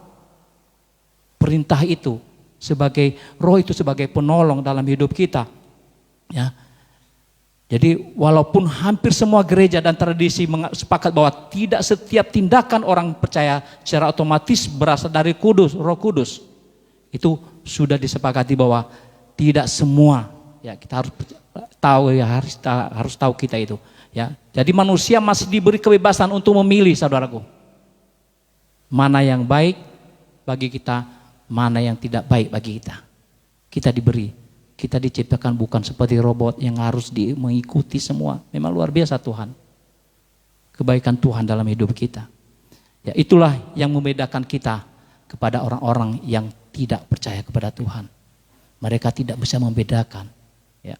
perintah itu sebagai roh itu sebagai penolong dalam hidup kita. Ya. Jadi walaupun hampir semua gereja dan tradisi sepakat bahwa tidak setiap tindakan orang percaya secara otomatis berasal dari Roh Kudus. Itu sudah disepakati bahwa tidak semua. Ya, kita harus tahu ya, harus tahu kita itu. Ya, jadi manusia masih diberi kebebasan untuk memilih, saudaraku. Mana yang baik bagi kita, mana yang tidak baik bagi kita. Kita diberi. Kita diciptakan bukan seperti robot yang harus mengikuti semua. Memang luar biasa Tuhan. Kebaikan Tuhan dalam hidup kita. Ya, itulah yang membedakan kita kepada orang-orang yang tidak percaya kepada Tuhan. Mereka tidak bisa membedakan. Ya.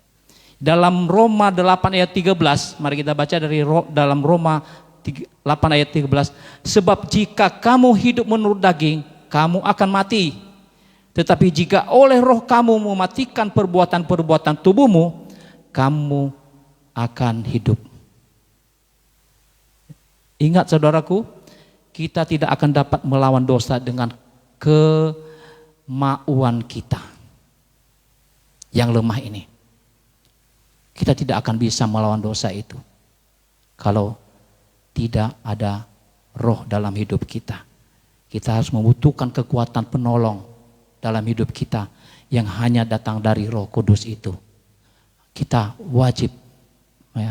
Dalam Roma 8 ayat 13, mari kita baca dari dalam Roma 8 ayat 13. Sebab jika kamu hidup menurut daging, kamu akan mati. Tetapi jika oleh roh kamu mematikan perbuatan-perbuatan tubuhmu, kamu akan hidup. Ingat saudaraku, kita tidak akan dapat melawan dosa dengan kemauan kita yang lemah ini. Kita tidak akan bisa melawan dosa itu kalau tidak ada roh dalam hidup kita. Kita harus membutuhkan kekuatan penolong dalam hidup kita yang hanya datang dari Roh Kudus itu. Kita wajib, ya,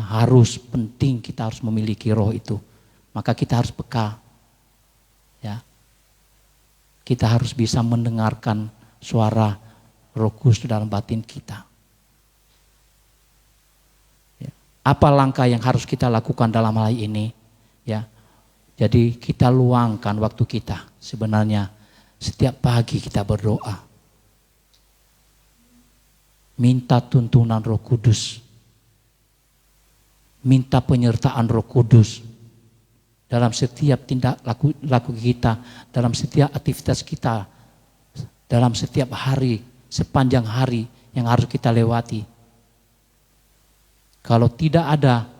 penting kita harus memiliki roh itu. Maka kita harus peka. Ya. Kita harus bisa mendengarkan suara Roh Kudus dalam batin kita. Ya. Apa langkah yang harus kita lakukan dalam hal ini? Ya. Jadi kita luangkan waktu kita. Sebenarnya setiap pagi kita berdoa. Minta tuntunan Roh Kudus. Minta penyertaan Roh Kudus. Dalam setiap tindak laku kita. Dalam setiap aktivitas kita. Dalam setiap hari. Sepanjang hari yang harus kita lewati. Kalau tidak ada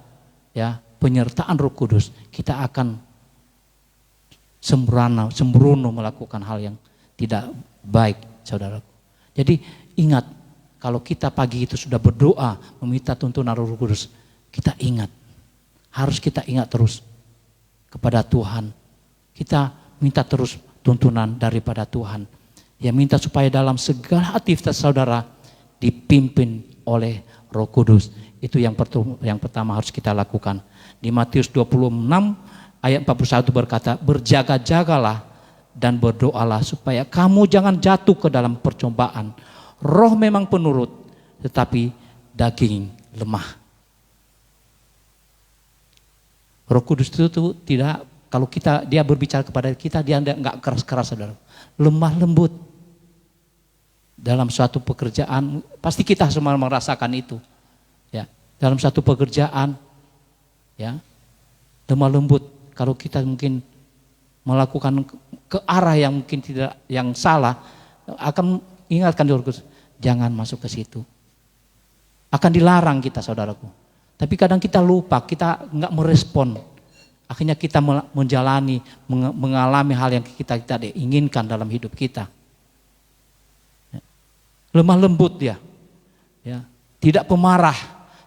ya penyertaan Roh Kudus, kita akan sembrono melakukan hal yang tidak baik, saudaraku. Jadi ingat, kalau kita pagi itu sudah berdoa meminta tuntunan Roh Kudus, kita ingat, harus kita ingat terus kepada Tuhan. Kita minta terus tuntunan daripada Tuhan. Ya, minta supaya dalam segala aktivitas saudara dipimpin oleh Roh Kudus. Itu yang pertama harus kita lakukan. Di Matius 26 ayat 41 berkata, berjaga-jagalah dan berdoalah supaya kamu jangan jatuh ke dalam percobaan. Roh memang penurut, tetapi daging lemah. Roh Kudus itu tidak, kalau dia berbicara kepada kita, dia enggak keras-keras, saudara. Lemah lembut. Dalam suatu pekerjaan, pasti kita semua merasakan itu. Ya, dalam suatu pekerjaan, ya, lemah lembut. Kalau kita mungkin melakukan ke arah yang mungkin tidak, yang salah, akan ingatkan Roh Kudus, jangan masuk ke situ. Akan dilarang kita, saudaraku. Tapi kadang kita lupa, kita enggak merespon. Akhirnya kita mengalami hal yang kita tidak inginkan dalam hidup kita. Lemah lembut dia, ya, tidak pemarah,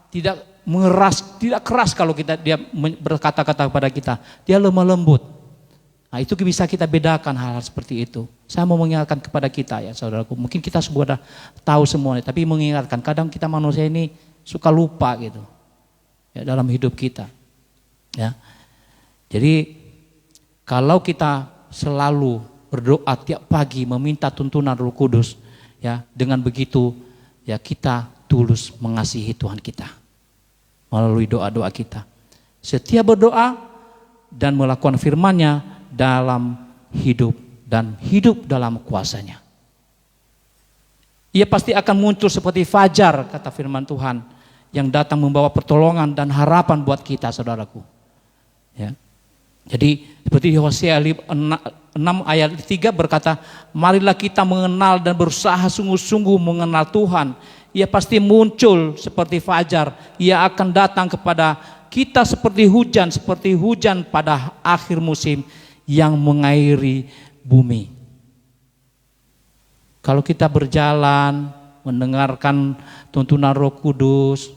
tidak mengeras, tidak keras kalau dia berkata-kata kepada kita. Dia lemah lembut. Nah, itu bisa kita bedakan hal-hal seperti itu. Saya mau mengingatkan kepada kita ya saudaraku. Mungkin kita sudah tahu semuanya, tapi mengingatkan. Kadang kita manusia ini suka lupa gitu. Ya, dalam hidup kita. Ya. Jadi kalau kita selalu berdoa tiap pagi meminta tuntunan Roh Kudus, ya, dengan begitu ya kita tulus mengasihi Tuhan kita melalui doa-doa kita. Setia berdoa dan melakukan firman-Nya dalam hidup dan hidup dalam kuasa-Nya. Ia pasti akan muncul seperti fajar, kata firman Tuhan, yang datang membawa pertolongan dan harapan buat kita, saudaraku. Ya. Jadi seperti Hosea 6 ayat 3 berkata, marilah kita mengenal dan berusaha sungguh-sungguh mengenal Tuhan. Ia pasti muncul seperti fajar. Ia akan datang kepada kita seperti hujan pada akhir musim yang mengairi bumi. Kalau kita berjalan, mendengarkan tuntunan Roh Kudus,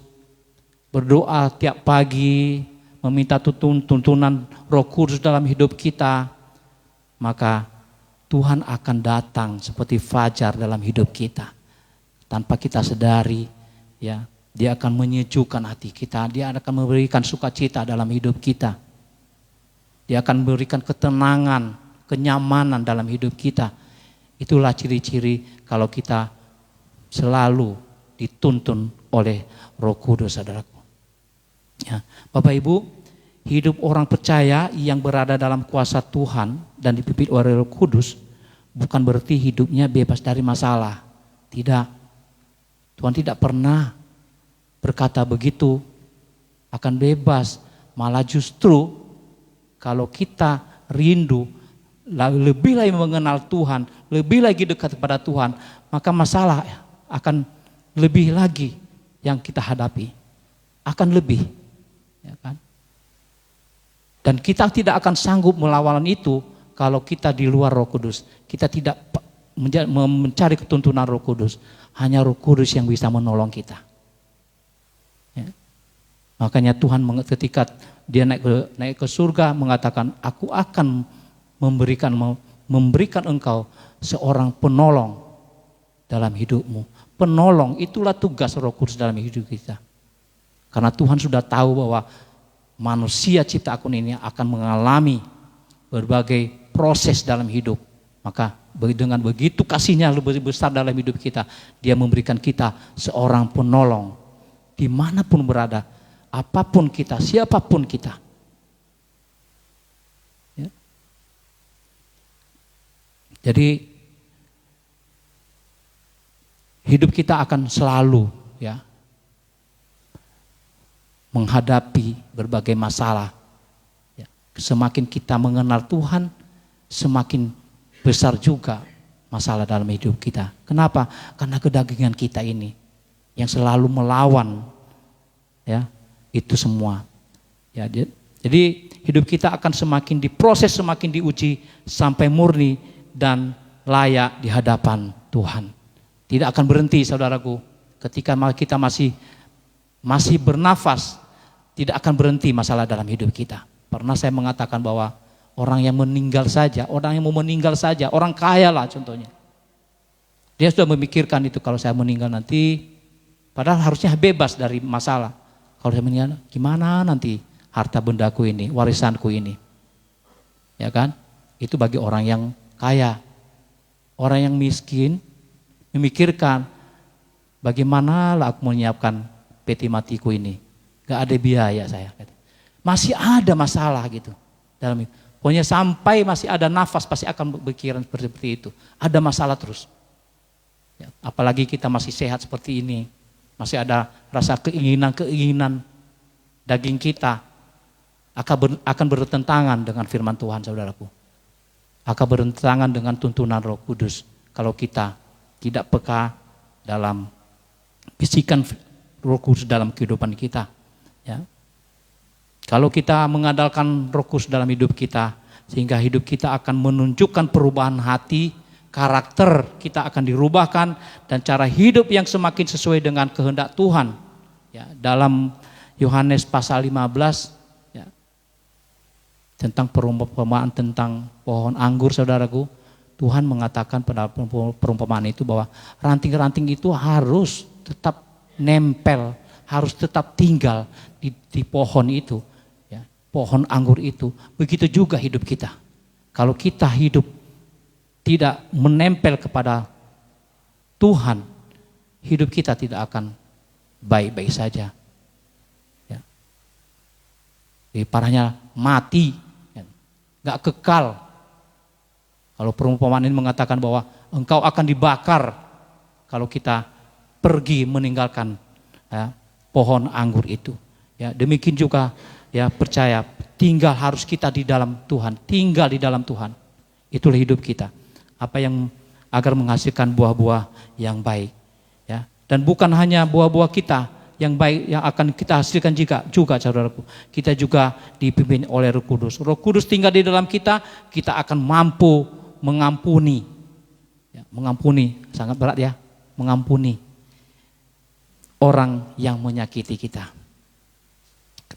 berdoa tiap pagi, meminta tuntunan Roh Kudus dalam hidup kita, maka Tuhan akan datang seperti fajar dalam hidup kita. Tanpa kita sadari, ya, Dia akan menyejukkan hati kita, Dia akan memberikan sukacita dalam hidup kita. Dia akan memberikan ketenangan, kenyamanan dalam hidup kita. Itulah ciri-ciri kalau kita selalu dituntun oleh Roh Kudus, saudaraku. Ya, Bapak Ibu, hidup orang percaya yang berada dalam kuasa Tuhan dan dipimpin oleh Roh Kudus bukan berarti hidupnya bebas dari masalah. Tidak. Tuhan tidak pernah berkata begitu akan bebas. Malah justru kalau kita rindu lebih lagi mengenal Tuhan, lebih lagi dekat kepada Tuhan, maka masalah akan lebih lagi yang kita hadapi. Akan lebih. Ya kan? Dan kita tidak akan sanggup melawan itu kalau kita di luar Roh Kudus. Kita tidak mencari ketuntunan Roh Kudus. Hanya Roh Kudus yang bisa menolong kita. Ya. Makanya Tuhan ketika Dia naik ke surga mengatakan, aku akan memberikan engkau seorang penolong dalam hidupmu. Penolong, itulah tugas Roh Kudus dalam hidup kita. Karena Tuhan sudah tahu bahwa manusia ciptaan ini akan mengalami berbagai proses dalam hidup. Maka dengan begitu kasih-Nya lebih besar dalam hidup kita, Dia memberikan kita seorang penolong dimanapun berada, apapun kita, siapapun kita. Ya. Jadi hidup kita akan selalu, ya, menghadapi berbagai masalah. Ya. Semakin kita mengenal Tuhan, semakin besar juga masalah dalam hidup kita. Kenapa? Karena kedagingan kita ini yang selalu melawan, ya, itu semua. Ya, jadi hidup kita akan semakin diproses, semakin diuji sampai murni dan layak di hadapan Tuhan. Tidak akan berhenti, saudaraku. Ketika kita masih bernafas, tidak akan berhenti masalah dalam hidup kita. Pernah saya mengatakan bahwa orang yang meninggal saja, orang yang mau meninggal saja, orang kaya lah contohnya. Dia sudah memikirkan itu, kalau saya meninggal nanti, padahal harusnya bebas dari masalah. Kalau saya meninggal, gimana nanti harta bendaku ini, warisanku ini. Ya kan? Itu bagi orang yang kaya. Orang yang miskin memikirkan, bagaimana lah aku menyiapkan peti matiku ini. Gak ada biaya saya. Masih ada masalah gitu dalam itu. Pokoknya sampai masih ada nafas pasti akan berpikiran seperti itu. Ada masalah terus. Ya, apalagi kita masih sehat seperti ini. Masih ada rasa keinginan daging kita akan bertentangan dengan firman Tuhan, saudaraku. Akan bertentangan dengan tuntunan Roh Kudus. Kalau kita tidak peka dalam bisikan Roh Kudus dalam kehidupan kita. Ya. Kalau kita mengandalkan Roh Kudus dalam hidup kita, sehingga hidup kita akan menunjukkan perubahan hati, karakter kita akan dirubahkan, dan cara hidup yang semakin sesuai dengan kehendak Tuhan. Ya, dalam Yohanes pasal 15, ya, tentang perumpamaan tentang pohon anggur, saudaraku, Tuhan mengatakan pada perumpamaan itu bahwa ranting-ranting itu harus tetap nempel, harus tetap tinggal di pohon itu. Pohon anggur itu, begitu juga hidup kita. Kalau kita hidup tidak menempel kepada Tuhan, hidup kita tidak akan baik-baik saja. Ya. Jadi parahnya mati, gak kekal. Kalau perumpamaan ini mengatakan bahwa engkau akan dibakar kalau kita pergi meninggalkan pohon anggur itu. Ya, demikian juga ya percaya tinggal harus kita di dalam Tuhan, tinggal di dalam Tuhan. Itulah hidup kita. Apa yang agar menghasilkan buah-buah yang baik. Ya, dan bukan hanya buah-buah kita yang baik yang akan kita hasilkan juga saudaraku. Kita juga dipimpin oleh Roh Kudus. Roh Kudus tinggal di dalam kita, kita akan mampu mengampuni. Ya, mengampuni, sangat berat ya, mengampuni orang yang menyakiti kita.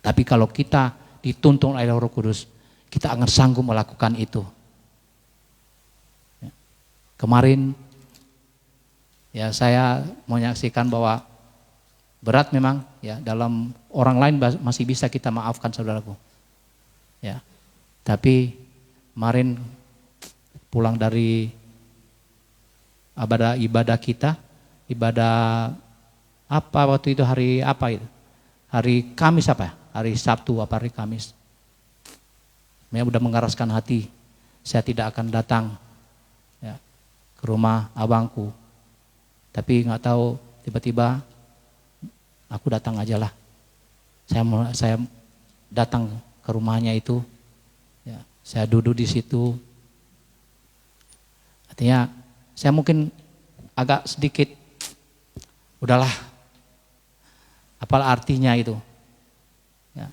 Tapi kalau kita dituntun oleh Roh Kudus, kita akan sanggup melakukan itu. Ya. Kemarin ya saya menyaksikan bahwa berat memang ya, dalam orang lain masih bisa kita maafkan saudaraku. Ya. Tapi kemarin pulang dari ibadah kita, ibadah apa waktu itu, hari apa itu? Hari Kamis apa ya? Hari Sabtu apa hari Kamis. Saya udah mengeraskan hati, saya tidak akan datang ya, ke rumah abangku. Tapi nggak tahu tiba-tiba aku datang aja lah. Saya datang ke rumahnya itu, ya, saya duduk di situ. Artinya saya mungkin agak sedikit, udahlah, apalah artinya itu. Ya.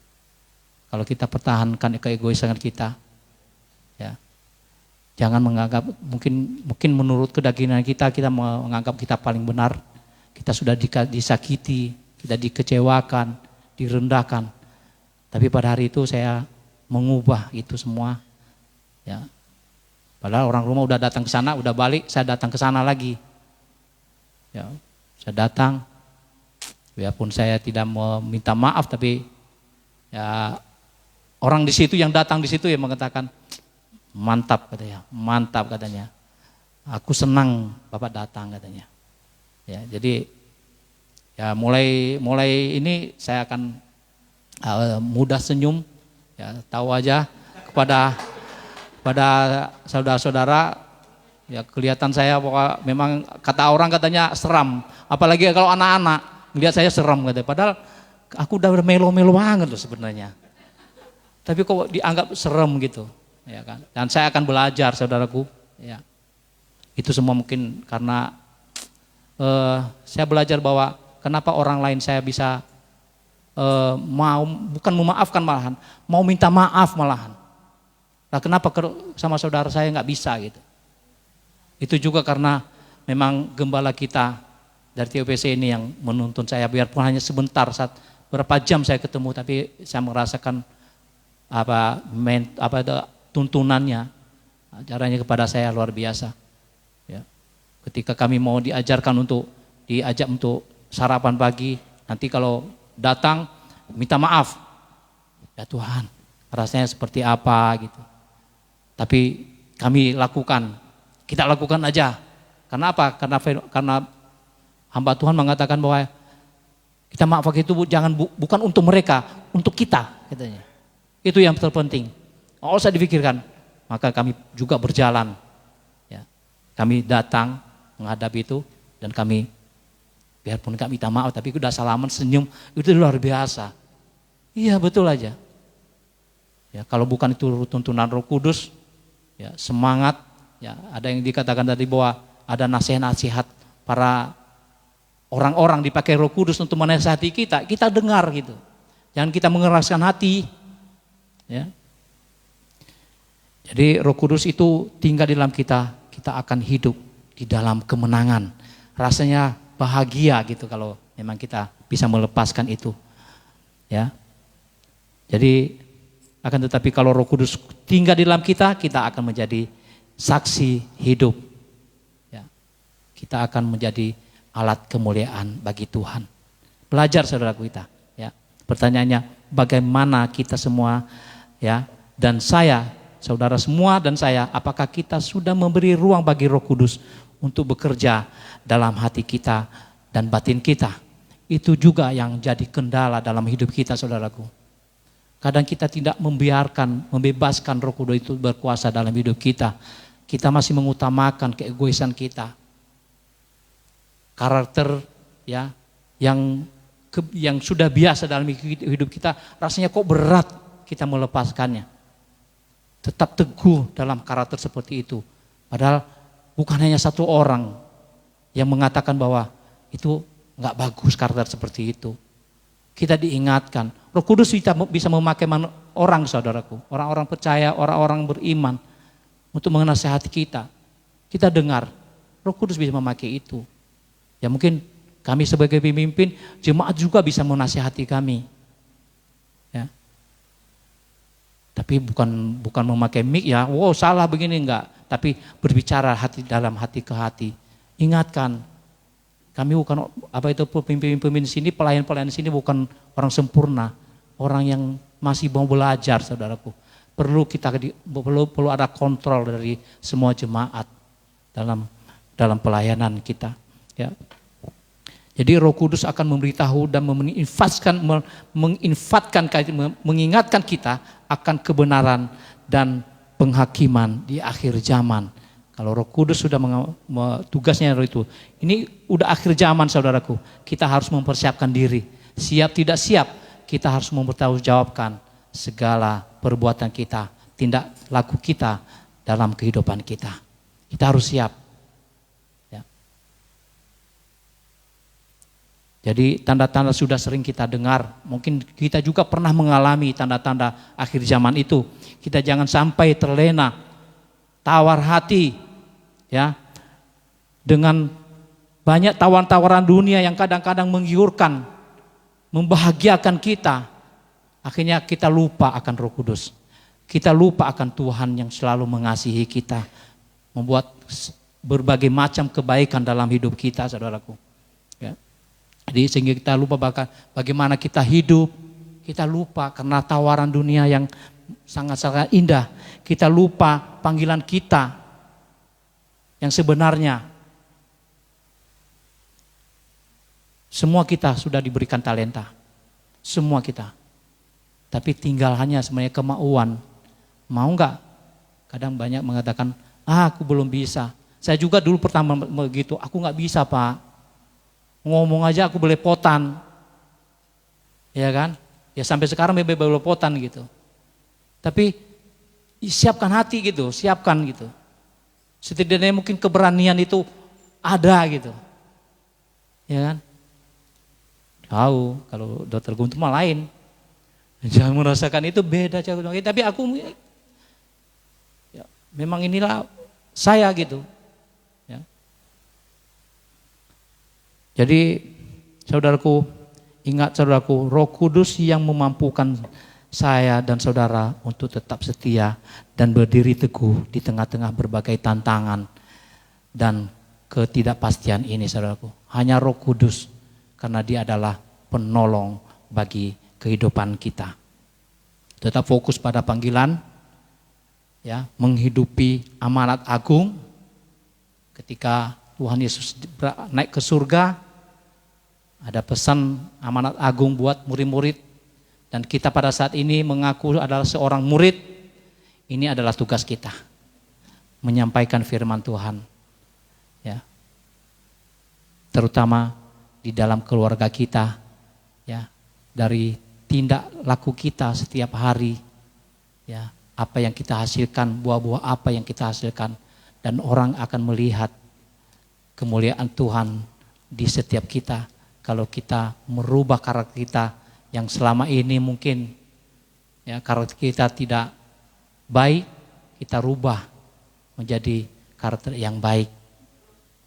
Kalau kita pertahankan keegoisan kita, ya, jangan menganggap mungkin menurut kedagingan kita menganggap kita paling benar. Kita sudah disakiti, kita dikecewakan, direndahkan. Tapi pada hari itu saya mengubah itu semua. Ya. Padahal orang rumah udah datang ke sana, udah balik, saya datang ke sana lagi. Ya, saya datang, biarpun saya tidak meminta maaf, tapi ya orang di situ yang datang di situ ya mengatakan mantap katanya. Aku senang Bapak datang katanya. Ya, jadi ya mulai ini saya akan mudah senyum, ya tahu aja kepada saudara-saudara, ya kelihatan saya bahwa memang kata orang katanya seram, apalagi kalau anak-anak lihat saya seram katanya, padahal aku udah melo-melo banget loh sebenarnya, tapi kok dianggap serem gitu, ya kan? Dan saya akan belajar saudaraku, ya itu semua mungkin karena saya belajar bahwa kenapa orang lain saya bisa mau bukan memaafkan malahan, mau minta maaf malahan. Nah, kenapa sama saudara saya nggak bisa gitu? Itu juga karena memang gembala kita dari TOPC ini yang menuntun saya, biarpun hanya sebentar, berapa jam saya ketemu, tapi saya merasakan tuntunannya, ajarannya kepada saya luar biasa. Ya. Ketika kami mau diajak untuk sarapan pagi, nanti kalau datang minta maaf, ya Tuhan, rasanya seperti apa gitu. Tapi kami kita lakukan aja. Karena apa? Karena hamba Tuhan mengatakan bahwa kita maafkan itu bukan untuk mereka, untuk kita katanya. Itu yang terpenting. Nggak usah dipikirkan. Maka kami juga berjalan. Ya. Kami datang menghadap itu dan kami biarpun kami minta maaf, tapi udah salaman, senyum, itu luar biasa. Iya betul aja. Ya, kalau bukan itu tuntunan Roh Kudus, ya semangat, ya ada yang dikatakan tadi bahwa ada nasihat-nasihat para orang-orang dipakai Roh Kudus untuk menasihati kita, kita dengar gitu. Jangan kita mengeraskan hati. Ya. Jadi Roh Kudus itu tinggal di dalam kita, kita akan hidup di dalam kemenangan. Rasanya bahagia gitu kalau memang kita bisa melepaskan itu. Ya. Jadi akan tetapi kalau Roh Kudus tinggal di dalam kita, kita akan menjadi saksi hidup. Ya. Kita akan menjadi alat kemuliaan bagi Tuhan. Belajar saudaraku kita. Ya. Pertanyaannya, bagaimana kita semua, ya, dan saya saudara semua dan saya, apakah kita sudah memberi ruang bagi Roh Kudus untuk bekerja dalam hati kita dan batin kita? Itu juga yang jadi kendala dalam hidup kita, saudaraku. Kadang kita tidak membebaskan Roh Kudus itu berkuasa dalam hidup kita. Kita masih mengutamakan keegoisan kita. Karakter ya yang sudah biasa dalam hidup kita, rasanya kok berat kita melepaskannya. Tetap teguh dalam karakter seperti itu. Padahal bukan hanya satu orang yang mengatakan bahwa itu nggak bagus karakter seperti itu. Kita diingatkan, Roh Kudus bisa memakai orang, saudaraku, orang-orang percaya, orang-orang beriman untuk menasihati kita. Kita dengar, Roh Kudus bisa memakai itu. Ya mungkin kami sebagai pemimpin, jemaat juga bisa menasihati kami. Ya. Tapi bukan memakai mic ya, wow salah begini enggak. Tapi berbicara dalam hati ke hati. Ingatkan, kami bukan pemimpin-pemimpin sini, pelayan-pelayan sini bukan orang sempurna, orang yang masih mau belajar, saudaraku. Perlu ada kontrol dari semua jemaat dalam pelayanan kita. Ya. Jadi Roh Kudus akan memberitahu dan mengingatkan kita akan kebenaran dan penghakiman di akhir zaman. Kalau Roh Kudus sudah tugasnya itu, ini udah akhir zaman, saudaraku. Kita harus mempersiapkan diri. Siap tidak siap, kita harus mempertanggungjawabkan segala perbuatan kita, tindak laku kita dalam kehidupan kita. Kita harus siap. Ya. Jadi tanda-tanda sudah sering kita dengar. Mungkin kita juga pernah mengalami tanda-tanda akhir zaman itu. Kita jangan sampai terlena, tawar hati, ya, dengan banyak tawaran-tawaran dunia yang kadang-kadang menggiurkan, membahagiakan kita. Akhirnya kita lupa akan Roh Kudus. Kita lupa akan Tuhan yang selalu mengasihi kita, membuat berbagai macam kebaikan dalam hidup kita, saudaraku. Ya. Jadi sehingga kita lupa bagaimana kita hidup. Kita lupa karena tawaran dunia yang sangat-sangat indah. Kita lupa panggilan kita yang sebenarnya. Semua kita sudah diberikan talenta. Semua kita. Tapi tinggal hanya sebenarnya kemauan. Mau enggak? Kadang banyak mengatakan, aku belum bisa. Saya juga dulu pertama begitu, aku enggak bisa Pak. Ngomong aja aku belepotan. Ya kan? Ya sampai sekarang belepotan gitu. Tapi siapkan hati gitu, siapkan gitu. Setidaknya mungkin keberanian itu ada gitu. Ya kan? Tahu kalau Dokter Guntur mah lain. Jangan merasakan itu beda. Tapi aku ya, memang inilah saya gitu. Ya. Jadi saudaraku, ingat saudaraku, Roh Kudus yang memampukan saya dan saudara untuk tetap setia dan berdiri teguh di tengah-tengah berbagai tantangan dan ketidakpastian ini, saudaraku. Hanya Roh Kudus, karena Dia adalah penolong bagi kehidupan kita. Tetap fokus pada panggilan, ya, menghidupi amanat agung. Ketika Tuhan Yesus naik ke surga, ada pesan amanat agung buat murid-murid. Dan kita pada saat ini mengaku adalah seorang murid. Ini adalah tugas kita, menyampaikan firman Tuhan, ya, terutama di dalam keluarga kita, ya, dari tindak laku kita setiap hari, ya, apa yang kita hasilkan, buah-buah apa yang kita hasilkan, dan orang akan melihat kemuliaan Tuhan di setiap kita kalau kita merubah karakter kita yang selama ini mungkin, ya, karakter kita tidak baik, kita rubah menjadi karakter yang baik.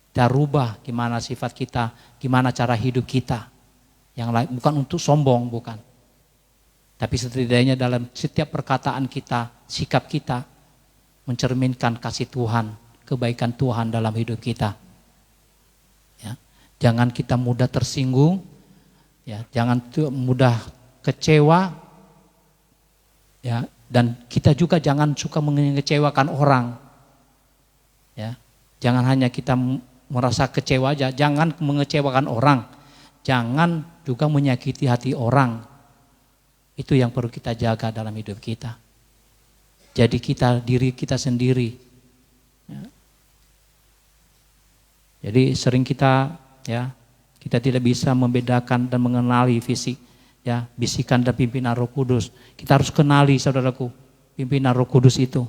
Kita rubah gimana sifat kita, gimana cara hidup kita. Yang lain bukan untuk sombong, bukan. Tapi setidaknya dalam setiap perkataan kita, sikap kita mencerminkan kasih Tuhan, kebaikan Tuhan dalam hidup kita. Ya. Jangan kita mudah tersinggung, ya, jangan mudah kecewa, ya, Dan kita juga jangan suka mengecewakan orang. Ya. Jangan hanya kita merasa kecewa aja, jangan mengecewakan orang. Jangan juga menyakiti hati orang. Itu yang perlu kita jaga dalam hidup kita. Jadi diri kita sendiri. Ya. Jadi sering kita tidak bisa membedakan dan mengenali fisik, ya, bisikan dan pimpinan Roh Kudus. Kita harus kenali, saudaraku, pimpinan Roh Kudus itu.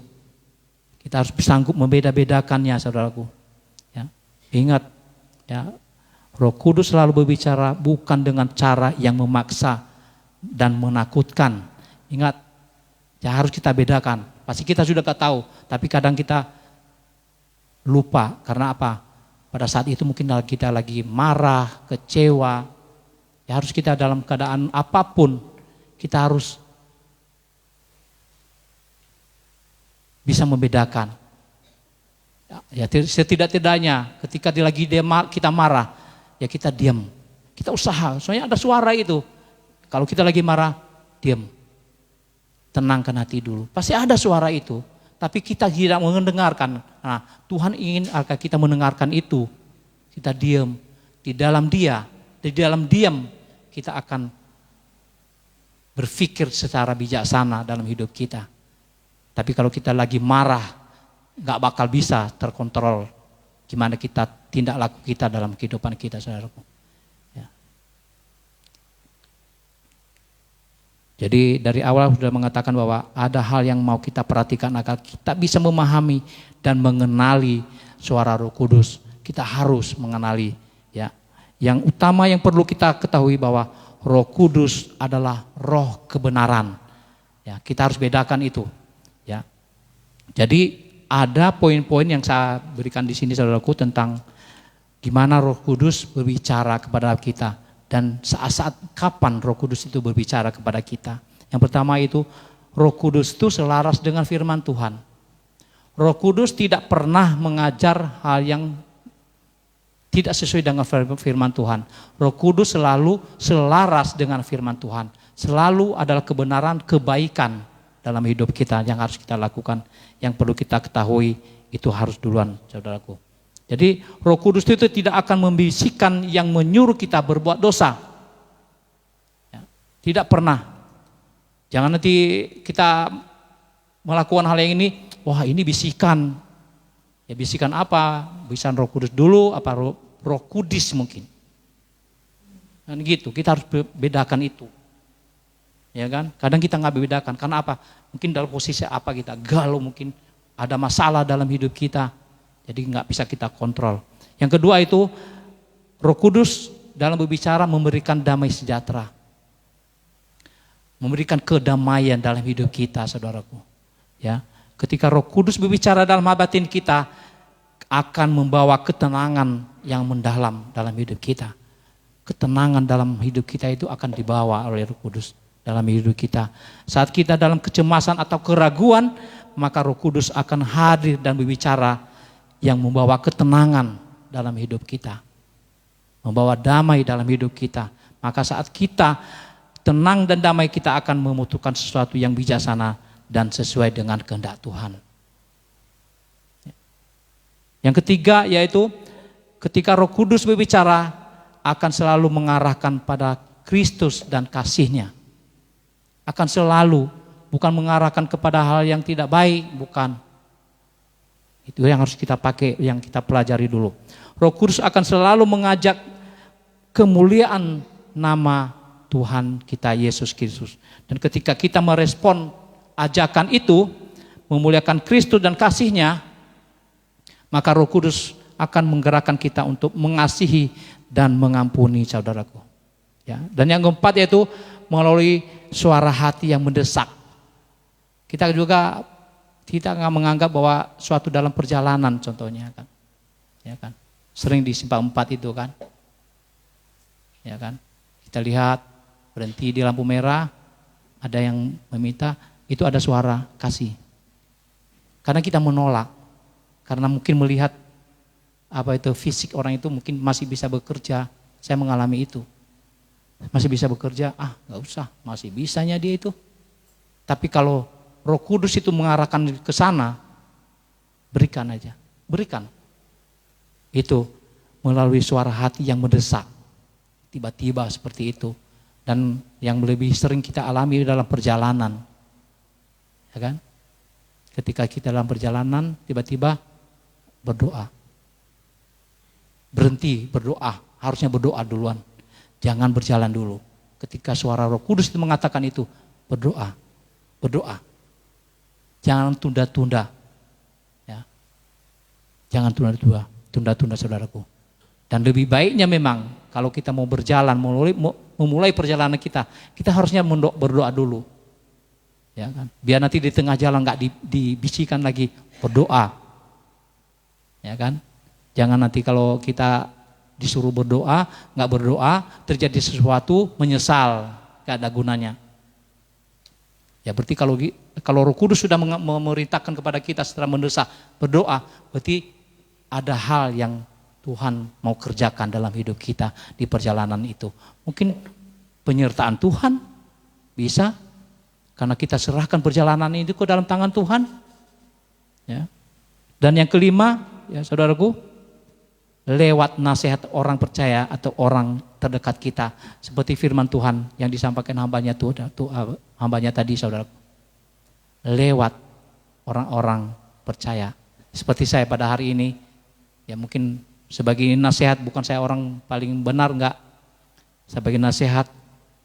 Kita harus sanggup membeda-bedakannya, saudaraku. Ya. Ingat, ya, Roh Kudus selalu berbicara bukan dengan cara yang memaksa dan menakutkan. Ingat, ya, harus kita bedakan. Pasti kita sudah tahu, tapi kadang kita lupa. Karena apa? Pada saat itu mungkin kita lagi marah, kecewa. Ya, harus kita dalam keadaan apapun, kita harus bisa membedakan. Ya, setidak-tidaknya ketika kita marah, ya kita diam. Kita usaha, soalnya ada suara itu. Kalau kita lagi marah, diam. Tenangkan hati dulu. Pasti ada suara itu. Tapi kita tidak mendengarkan. Nah, Tuhan ingin agar kita mendengarkan itu. Kita diam. Di dalam diam kita akan berpikir secara bijaksana dalam hidup kita. Tapi kalau kita lagi marah, gak bakal bisa terkontrol gimana kita tindak laku kita dalam kehidupan kita, saudaraku. Ya. Jadi dari awal sudah mengatakan bahwa ada hal yang mau kita perhatikan agar kita bisa memahami dan mengenali suara Roh Kudus. Kita harus mengenali, ya. Yang utama yang perlu kita ketahui bahwa Roh Kudus adalah roh kebenaran. Ya, kita harus bedakan itu, ya. Jadi ada poin-poin yang saya berikan di sini, saudaraku, tentang gimana Roh Kudus berbicara kepada kita. Dan saat-saat kapan Roh Kudus itu berbicara kepada kita. Yang pertama itu, Roh Kudus itu selaras dengan firman Tuhan. Roh Kudus tidak pernah mengajar hal yang tidak sesuai dengan firman Tuhan. Roh Kudus selalu selaras dengan firman Tuhan. Selalu adalah kebenaran, kebaikan dalam hidup kita yang harus kita lakukan. Yang perlu kita ketahui itu harus duluan, saudaraku. Jadi Roh Kudus itu tidak akan membisikkan yang menyuruh kita berbuat dosa. Ya, tidak pernah. Jangan nanti kita melakukan hal yang ini, wah ini bisikan. Ya bisikan apa? Bisikan Roh Kudus dulu, apa Roh Kudus mungkin. Dan gitu, kita harus bedakan itu. Ya kan? Kadang kita nggak bedakan, karena apa? Mungkin dalam posisi apa kita, galau mungkin, ada masalah dalam hidup kita. Jadi nggak bisa kita kontrol. Yang kedua itu, Roh Kudus dalam berbicara memberikan damai sejahtera. Memberikan kedamaian dalam hidup kita, saudaraku. Ya, ketika Roh Kudus berbicara dalam batin kita, akan membawa ketenangan yang mendalam dalam hidup kita. Ketenangan dalam hidup kita itu akan dibawa oleh Roh Kudus dalam hidup kita. Saat kita dalam kecemasan atau keraguan, maka Roh Kudus akan hadir dan berbicara yang membawa ketenangan dalam hidup kita. Membawa damai dalam hidup kita. Maka saat kita tenang dan damai, kita akan memutuskan sesuatu yang bijaksana dan sesuai dengan kehendak Tuhan. Yang ketiga yaitu ketika Roh Kudus berbicara akan selalu mengarahkan pada Kristus dan kasih-Nya. Akan selalu, bukan mengarahkan kepada hal yang tidak baik, bukan. Itu yang harus kita pakai, yang kita pelajari dulu. Roh Kudus akan selalu mengajak kemuliaan nama Tuhan kita Yesus Kristus. Dan ketika kita merespon ajakan itu, memuliakan Kristus dan kasih-Nya, maka Roh Kudus akan menggerakkan kita untuk mengasihi dan mengampuni, saudaraku. Ya. Dan yang keempat yaitu melalui suara hati yang mendesak. Kita nggak menganggap bahwa suatu dalam perjalanan, contohnya kan, ya kan, sering di simpang 4 itu kan, ya kan, kita lihat berhenti di lampu merah, ada yang meminta, itu ada suara kasih, karena kita menolak, karena mungkin melihat apa itu fisik orang itu mungkin masih bisa bekerja, saya mengalami itu, masih bisa bekerja, nggak usah, masih bisanya dia itu, tapi kalau Roh Kudus itu mengarahkan ke sana, berikan aja, berikan. Itu melalui suara hati yang mendesak, tiba-tiba seperti itu. Dan yang lebih sering kita alami dalam perjalanan, ya kan? Ketika kita dalam perjalanan, tiba-tiba berdoa, berhenti berdoa, harusnya berdoa duluan, jangan berjalan dulu. Ketika suara Roh Kudus itu mengatakan itu, berdoa, berdoa, jangan tunda-tunda, ya, jangan tunda-tunda saudaraku. Dan lebih baiknya memang kalau kita mau berjalan, memulai perjalanan kita harusnya berdoa dulu. Ya kan? Biar nanti di tengah jalan nggak dibisikan lagi, berdoa. Ya kan? Jangan nanti kalau kita disuruh berdoa, nggak berdoa, terjadi sesuatu, menyesal, nggak ada gunanya. Ya berarti kalau Roh Kudus sudah memerintahkan kepada kita setelah mendesak berdoa, berarti ada hal yang Tuhan mau kerjakan dalam hidup kita di perjalanan itu. Mungkin penyertaan Tuhan bisa, karena kita serahkan perjalanan itu ke dalam tangan Tuhan. Ya. Dan yang kelima, ya saudaraku, lewat nasihat orang percaya atau orang terdekat kita, seperti firman Tuhan yang disampaikan hambanya tadi, saudaraku. Lewat orang-orang percaya, seperti saya pada hari ini, ya mungkin sebagai nasihat, bukan saya orang paling benar, enggak. Sebagai nasihat,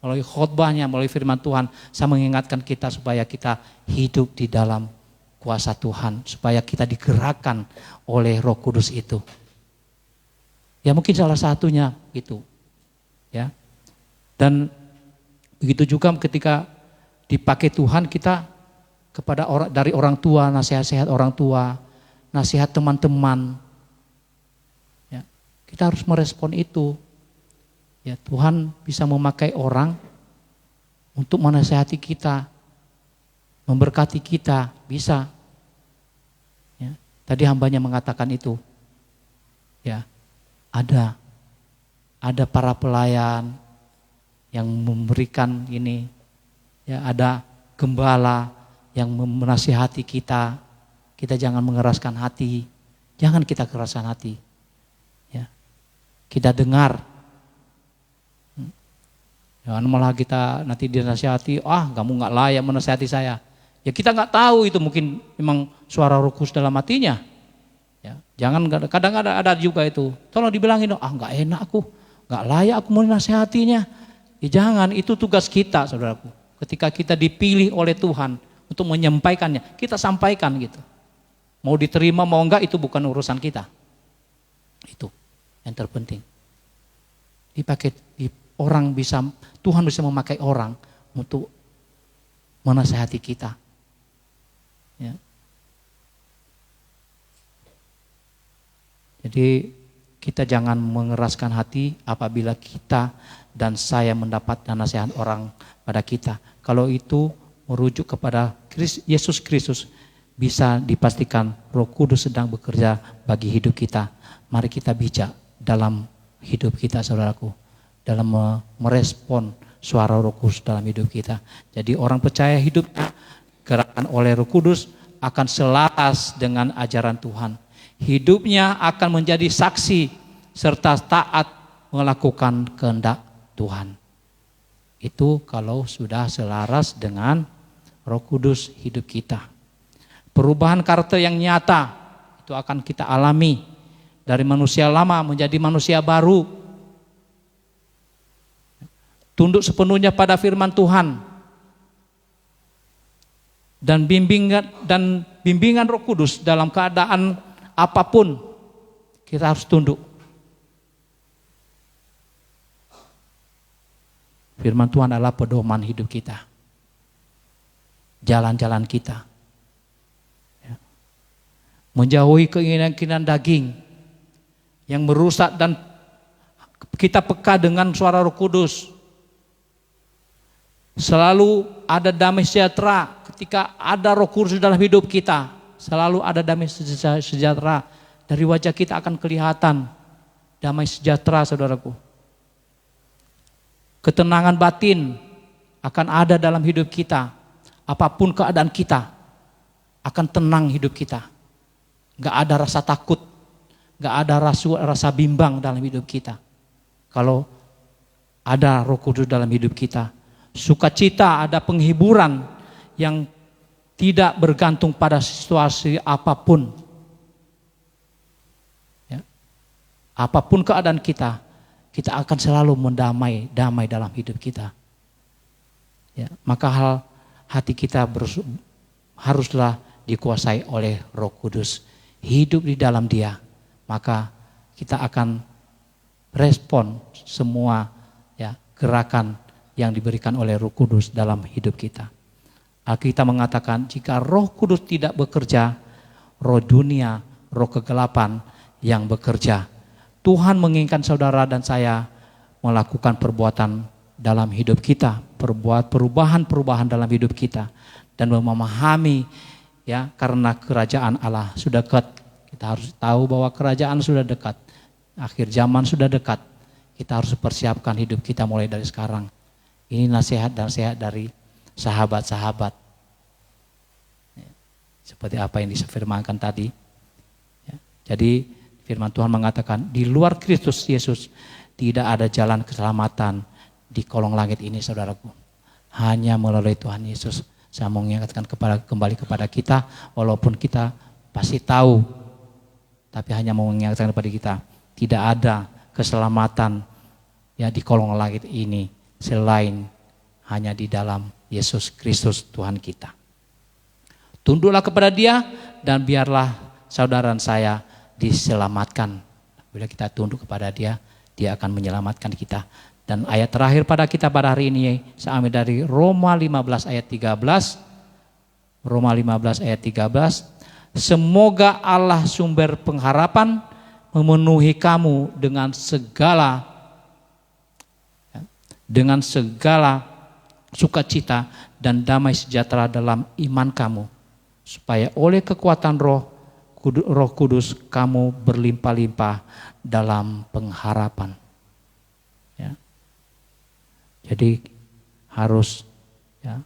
melalui khotbahnya, melalui firman Tuhan, saya mengingatkan kita supaya kita hidup di dalam kuasa Tuhan, supaya kita digerakkan oleh Roh Kudus itu. Ya mungkin salah satunya itu, ya. Dan begitu juga ketika dipakai Tuhan, kita kepada dari orang tua, nasihat-nasihat orang tua, nasihat teman-teman, ya, kita harus merespon itu. Ya, Tuhan bisa memakai orang untuk menasihati kita, memberkati kita, bisa. Ya, tadi hambanya mengatakan itu. Ya, ada para pelayan yang memberikan ini. Ya, ada gembala yang menasihati kita. Kita jangan mengeraskan hati. Jangan kita keraskan hati. Ya. Kita dengar. Jangan malah kita nanti dinasihati, kamu nggak layak menasihati saya. Ya kita nggak tahu itu, mungkin memang suara Roh Kudus dalam hatinya. Ya, jangan, kadang ada juga itu. Tolong dibilangin, nggak enak aku, nggak layak aku mau nasihatinya. Ya jangan, itu tugas kita, saudaraku. Ketika kita dipilih oleh Tuhan untuk menyampaikannya, kita sampaikan gitu. Mau diterima mau enggak itu bukan urusan kita. Itu yang terpenting. Tuhan bisa memakai orang untuk menasihati kita. Ya. Jadi kita jangan mengeraskan hati apabila kita dan saya mendapat nasihat orang pada kita. Kalau itu merujuk kepada Yesus Kristus, bisa dipastikan Roh Kudus sedang bekerja bagi hidup kita. Mari kita bijak dalam hidup kita, saudaraku, dalam merespon suara Roh Kudus dalam hidup kita. Jadi orang percaya hidupnya gerakan oleh Roh Kudus akan selaras dengan ajaran Tuhan. Hidupnya akan menjadi saksi serta taat melakukan kehendak Tuhan. Itu kalau sudah selaras dengan Roh Kudus hidup kita. Perubahan karakter yang nyata itu akan kita alami dari manusia lama menjadi manusia baru. Tunduk sepenuhnya pada firman Tuhan dan bimbingan Roh Kudus dalam keadaan apapun kita harus tunduk. Firman Tuhan adalah pedoman hidup kita, jalan-jalan kita. Menjauhi keinginan-keinginan daging yang merusak dan kita peka dengan suara Roh Kudus. Selalu ada damai sejahtera ketika ada Roh Kudus dalam hidup kita. Selalu ada damai sejahtera. Dari wajah kita akan kelihatan damai sejahtera, saudaraku. Ketenangan batin akan ada dalam hidup kita apapun keadaan kita, akan tenang hidup kita. Gak ada rasa takut, gak ada rasa bimbang dalam hidup kita. Kalau ada Roh Kudus dalam hidup kita, sukacita, ada penghiburan yang tidak bergantung pada situasi apapun. Ya. Apapun keadaan kita akan selalu damai dalam hidup kita. Ya. Maka hati kita haruslah dikuasai oleh Roh Kudus. Hidup di dalam Dia, maka kita akan respon semua ya gerakan yang diberikan oleh Roh Kudus dalam hidup kita. Alkitab mengatakan jika Roh Kudus tidak bekerja, roh dunia, roh kegelapan yang bekerja. Tuhan menginginkan saudara dan saya melakukan perbuatan dalam hidup kita, perubahan dalam hidup kita, dan memahami ya karena kerajaan Allah sudah dekat. Kita harus tahu bahwa kerajaan sudah dekat, akhir zaman sudah dekat. Kita harus persiapkan hidup kita mulai dari sekarang. Ini nasihat dan sehat dari sahabat-sahabat. Seperti apa yang disefirmankan tadi. Jadi firman Tuhan mengatakan di luar Kristus Yesus tidak ada jalan keselamatan di kolong langit ini, saudaraku. Hanya melalui Tuhan Yesus. Saya mau mengingatkan kembali kepada kita, walaupun kita pasti tahu, tapi hanya mau mengingatkan kepada kita, tidak ada keselamatan ya di kolong langit ini selain hanya di dalam Yesus Kristus Tuhan kita. Tunduklah kepada Dia dan biarlah saudara saya diselamatkan. Bila kita tunduk kepada Dia, Dia akan menyelamatkan kita. Dan ayat terakhir pada kita pada hari ini saya ambil dari Roma 15 ayat 13. Roma 15 ayat 13. Semoga Allah sumber pengharapan memenuhi kamu dengan segala sukacita dan damai sejahtera dalam iman kamu, supaya oleh kekuatan Roh Kudus kamu berlimpah-limpah dalam pengharapan. Ya. Jadi harus ya,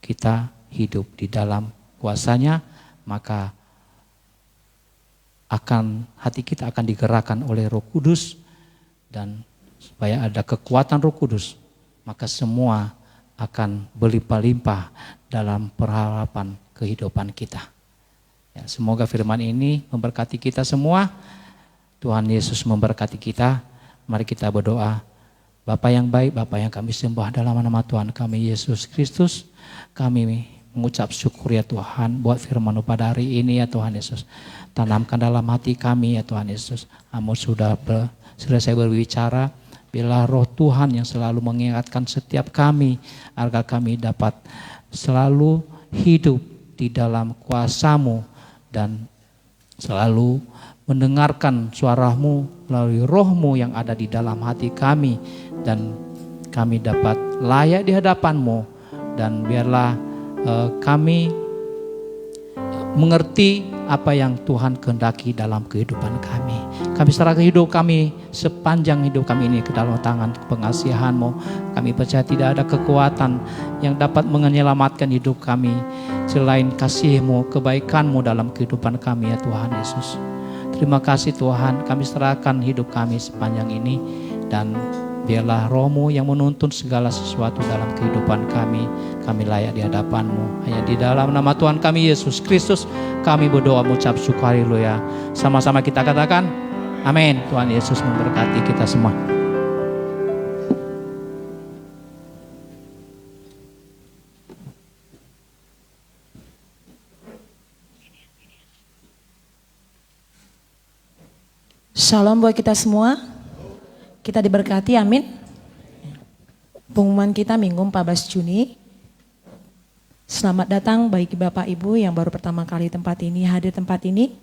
kita hidup di dalam kuasanya, maka hati kita akan digerakkan oleh Roh Kudus, dan supaya ada kekuatan Roh Kudus, maka semua akan berlimpah-limpah dalam pengharapan kehidupan kita. Ya, semoga firman ini memberkati kita semua. Tuhan Yesus memberkati kita. Mari kita berdoa. Bapa yang baik, Bapa yang kami sembah dalam nama Tuhan kami Yesus Kristus, kami mengucap syukur ya Tuhan buat firman-Mu pada hari ini ya Tuhan Yesus. Tanamkan dalam hati kami ya Tuhan Yesus. Kamu sudah selesai berbicara. Bila Roh Tuhan yang selalu mengingatkan setiap kami agar kami dapat selalu hidup di dalam kuasa-Mu dan selalu mendengarkan suara-Mu melalui Roh-Mu yang ada di dalam hati kami, dan kami dapat layak di hadapan-Mu, dan biarlah kami mengerti apa yang Tuhan kehendaki dalam kehidupan kami. Kami serahkan hidup kami sepanjang hidup kami ini ke dalam tangan pengasihan-Mu. Kami percaya tidak ada kekuatan yang dapat menyelamatkan hidup kami selain kasih-Mu, kebaikan-Mu dalam kehidupan kami ya Tuhan Yesus. Terima kasih Tuhan, kami serahkan hidup kami sepanjang ini, dan biarlah Roh-Mu yang menuntun segala sesuatu dalam kehidupan kami. Kami layak di hadapan-Mu. Hanya di dalam nama Tuhan kami Yesus Kristus kami berdoa mengucap syukur, haleluya. Sama-sama kita katakan amin. Tuhan Yesus memberkati kita semua. Shalom buat kita semua. Kita diberkati, amin. Pengumuman kita Minggu 14 Juni. Selamat datang bagi Bapak Ibu yang baru pertama kali hadir tempat ini.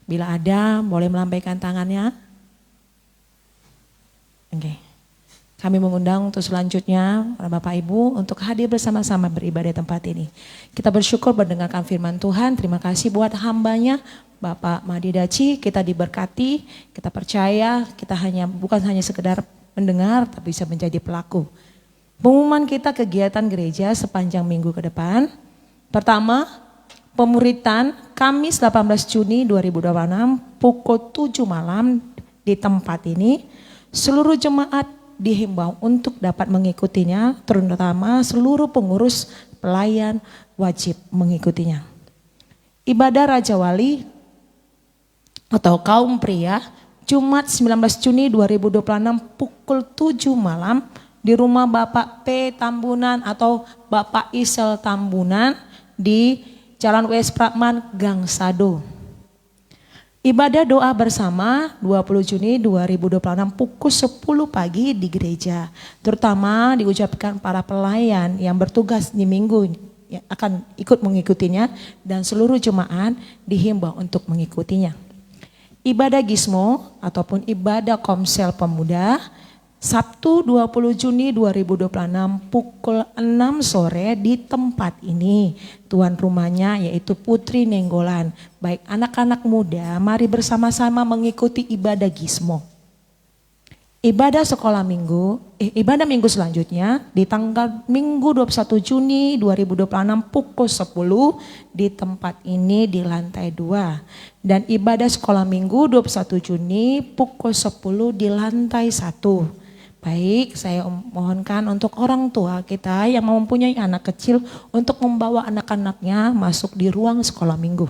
Bila ada, boleh melambaikan tangannya. Oke. Kami mengundang untuk selanjutnya para Bapak Ibu untuk hadir bersama-sama beribadah di tempat ini. Kita bersyukur mendengarkan firman Tuhan. Terima kasih buat hambanya Bapak Madi Daci. Kita diberkati, kita percaya, kita bukan hanya sekedar mendengar, tapi bisa menjadi pelaku. Pengumuman kita kegiatan gereja sepanjang minggu ke depan. Pertama, pemuritan Kamis 18 Juni 2026 pukul 7 malam di tempat ini. Seluruh jemaat dihimbau untuk dapat mengikutinya, terutama seluruh pengurus pelayan wajib mengikutinya. Ibadah Raja Wali atau kaum pria Jumat 19 Juni 2026 pukul 7 malam di rumah Bapak P. Tambunan atau Bapak Isel Tambunan di Jalan W.S. Pratman, Gang Sado. Ibadah doa bersama 20 Juni 2026 pukul 10 pagi di gereja. Terutama diucapkan para pelayan yang bertugas di minggu yang akan ikut mengikutinya dan seluruh jemaat dihimbau untuk mengikutinya. Ibadah Gismo ataupun ibadah Komsel Pemuda Sabtu 20 Juni 2026 pukul 6 sore di tempat ini. Tuan rumahnya yaitu Putri Nenggolan. Baik anak-anak muda, mari bersama-sama mengikuti ibadah Gismo. Ibadah sekolah minggu, ibadah minggu selanjutnya di tanggal Minggu 21 Juni 2026 pukul 10 di tempat ini di lantai 2. Dan ibadah sekolah minggu 21 Juni pukul 10 di lantai 1. Baik, saya mohonkan untuk orang tua kita yang mempunyai anak kecil untuk membawa anak-anaknya masuk di ruang sekolah minggu.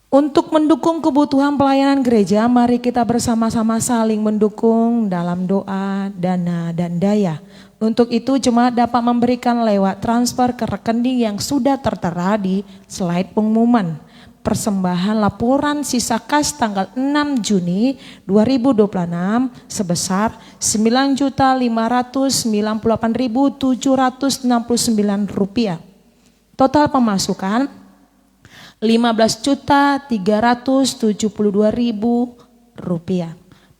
Untuk mendukung kebutuhan pelayanan gereja, mari kita bersama-sama saling mendukung dalam doa, dana, dan daya. Untuk itu jemaat dapat memberikan lewat transfer ke rekening yang sudah tertera di slide pengumuman. Persembahan laporan sisa kas tanggal 6 Juni 2026 sebesar Rp9.598.769. Total pemasukan Rp15.372.000.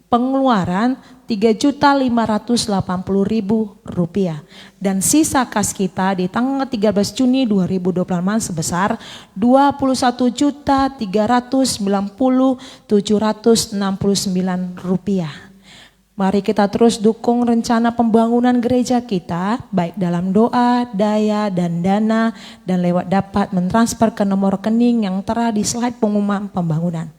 Pengeluaran Rp3.580.000. Dan sisa kas kita di tanggal 13 Juni 2025 sebesar Rp21.390.769. Mari kita terus dukung rencana pembangunan gereja kita, baik dalam doa, daya, dan dana, dan lewat dapat mentransfer ke nomor rekening yang tertera di slide pengumuman pembangunan.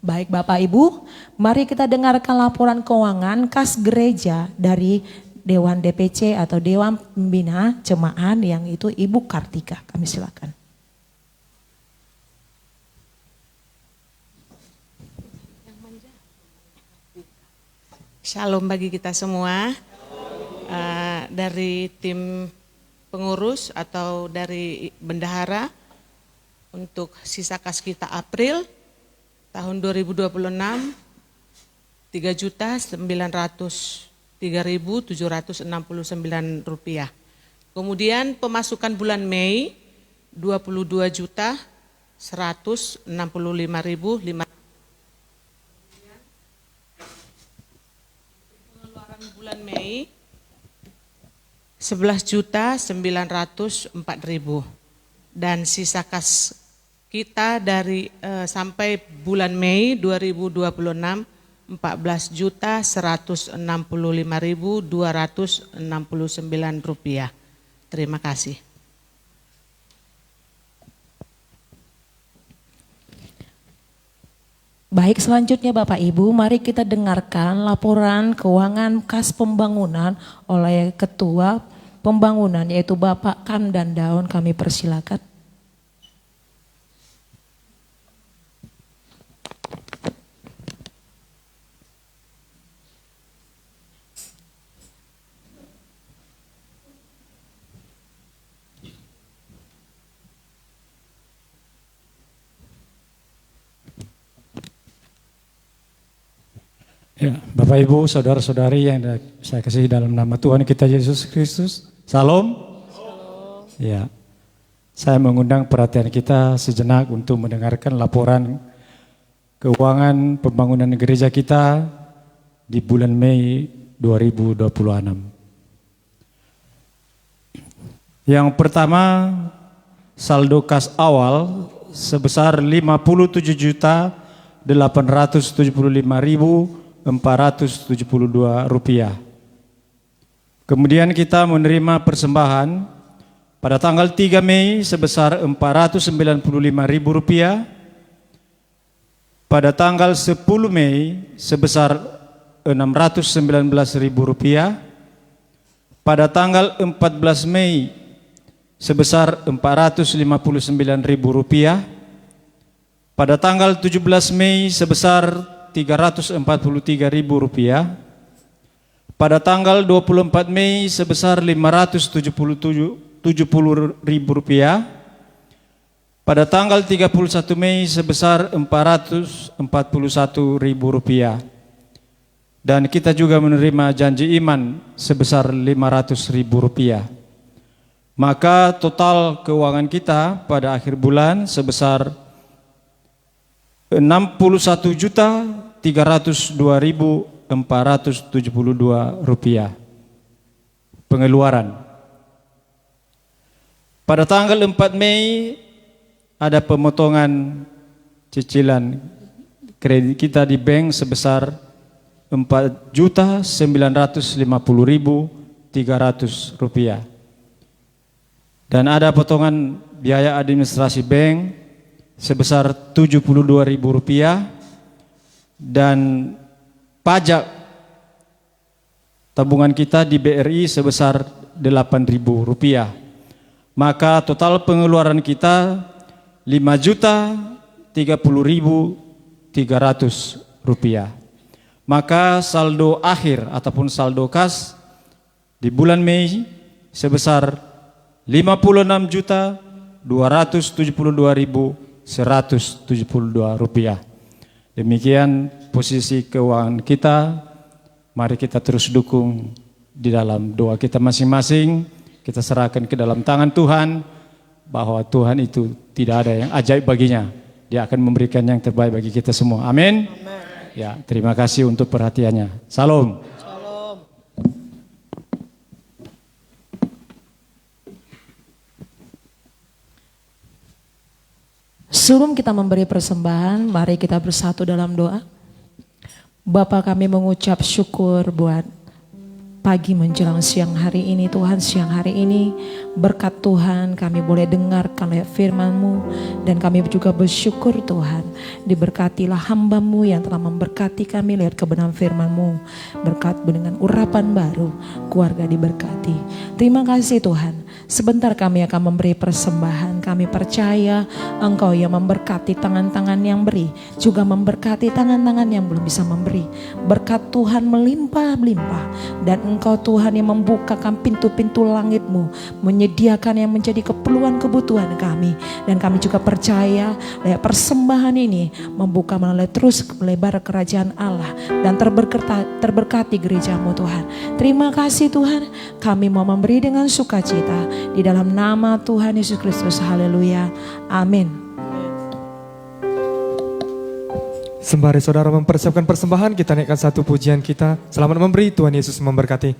Baik Bapak Ibu, mari kita dengarkan laporan keuangan kas gereja dari Dewan DPC atau Dewan Pembina Jemaat yang itu Ibu Kartika. Kami silakan. Shalom bagi kita semua. Dari tim pengurus atau dari bendahara untuk sisa kas kita April tahun 2026 Rp3.903.769. Kemudian pemasukan bulan Mei Rp22.165.500. Pengeluaran bulan Mei Rp11.904.000 dan sisa kas kita dari sampai bulan Mei 2026 Rp14.165.269. Terima kasih. Baik, selanjutnya Bapak Ibu, mari kita dengarkan laporan keuangan kas pembangunan oleh Ketua Pembangunan yaitu Bapak Kam dan Daun. Kami persilakan. Ya, Bapak Ibu, saudara-saudari yang saya kasih dalam nama Tuhan kita Yesus Kristus. Salam. Ya, saya mengundang perhatian kita sejenak untuk mendengarkan laporan keuangan pembangunan gereja kita di bulan Mei 2026. Yang pertama, saldo kas awal sebesar Rp57.875.472. Kemudian kita menerima persembahan Pada tanggal 3 Mei sebesar Rp495.000. Pada tanggal 10 Mei sebesar Rp619.000. Pada tanggal 14 Mei sebesar Rp459.000. Pada tanggal 17 Mei sebesar Rp343.000. Pada tanggal 24 Mei sebesar Rp570.000. Pada tanggal 31 Mei sebesar Rp441.000. Dan kita juga menerima janji iman sebesar Rp500.000. Maka total keuangan kita pada akhir bulan sebesar Rp61.302.472 pengeluaran. Pada tanggal 4 Mei ada pemotongan cicilan kredit kita di bank sebesar Rp4.950.300. Dan ada potongan biaya administrasi bank sebesar Rp72.000 dan pajak tabungan kita di BRI sebesar Rp8.000. Maka total pengeluaran kita Rp5.030.300. Maka saldo akhir ataupun saldo kas di bulan Mei sebesar Rp52.272.172. Demikian posisi keuangan kita. Mari kita terus dukung di dalam doa kita masing-masing. Kita serahkan ke dalam tangan Tuhan, bahwa Tuhan itu tidak ada yang ajaib baginya. Dia akan memberikan yang terbaik bagi kita semua. Amin. Ya, terima kasih untuk perhatiannya. Salam. Sebelum kita memberi persembahan, mari kita bersatu dalam doa. Bapa, kami mengucap syukur buat pagi menjelang siang hari ini. Tuhan, siang hari ini berkat Tuhan kami boleh dengarkan firman-Mu, dan kami juga bersyukur Tuhan, diberkatilah hamba-Mu yang telah memberkati kami lihat kebenaran firman-Mu. Berkat dengan urapan baru, keluarga diberkati. Terima kasih Tuhan. Sebentar kami akan memberi persembahan. Kami percaya Engkau yang memberkati tangan-tangan yang beri, juga memberkati tangan-tangan yang belum bisa memberi. Berkat Tuhan melimpah-limpah, dan Engkau Tuhan yang membukakan pintu-pintu langit-Mu, menyediakan yang menjadi keperluan kebutuhan kami. Dan kami juga percaya lewat persembahan ini membuka melalui terus melebar kerajaan Allah, dan terberkati gereja-Mu Tuhan. Terima kasih Tuhan, kami mau memberi dengan sukacita di dalam nama Tuhan Yesus Kristus. Haleluya. Amin. Sembari saudara mempersiapkan persembahan, kita naikkan satu pujian kita. Selamat memberi, Tuhan Yesus memberkati.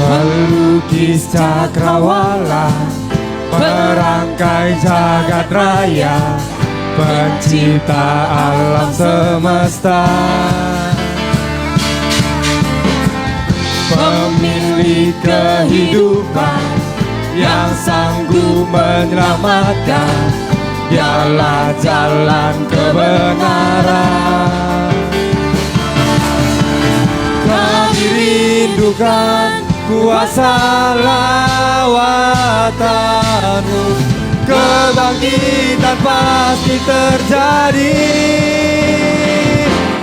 Pelukis cakrawala, perangkai jagat raya, pencipta alam semesta, pemilik kehidupan yang sanggup menyelamatkan. Dialah jalan kebenaran. Kami rindukan kuasa lawatan-Mu, kebangkitan pasti terjadi.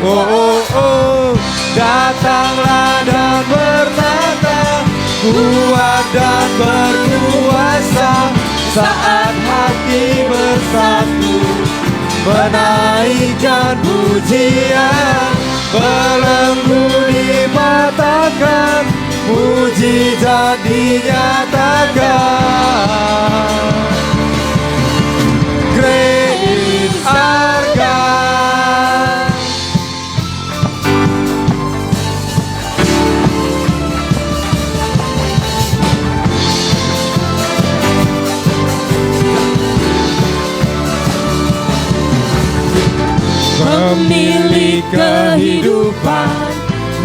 Oh, oh, oh, datanglah dan bertata, kuat dan berkuasa, saat hati bersatu, menaikkan pujian, belenggu dipatahkan, mujizat dinyatakan.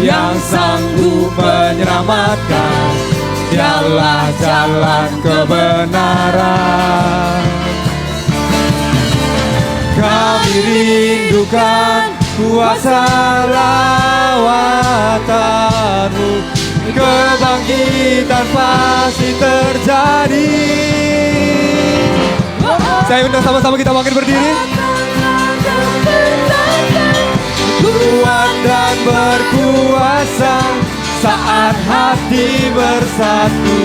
yang sanggup menyelamatkan. Dialah jalan kebenaran. Kami rindukan kuasa lawatan-Mu, kebangkitan pasti terjadi. Saya undang sama-sama kita bangkit berdiri. Kuat dan berkuasa saat hati bersatu,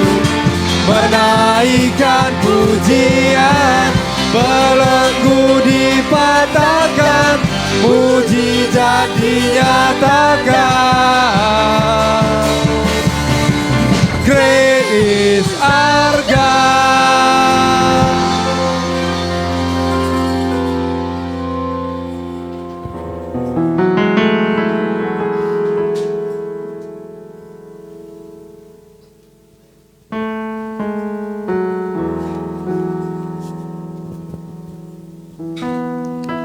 menaikkan pujian, belenggu dipatahkan, mujizat dinyatakan. Great is our God.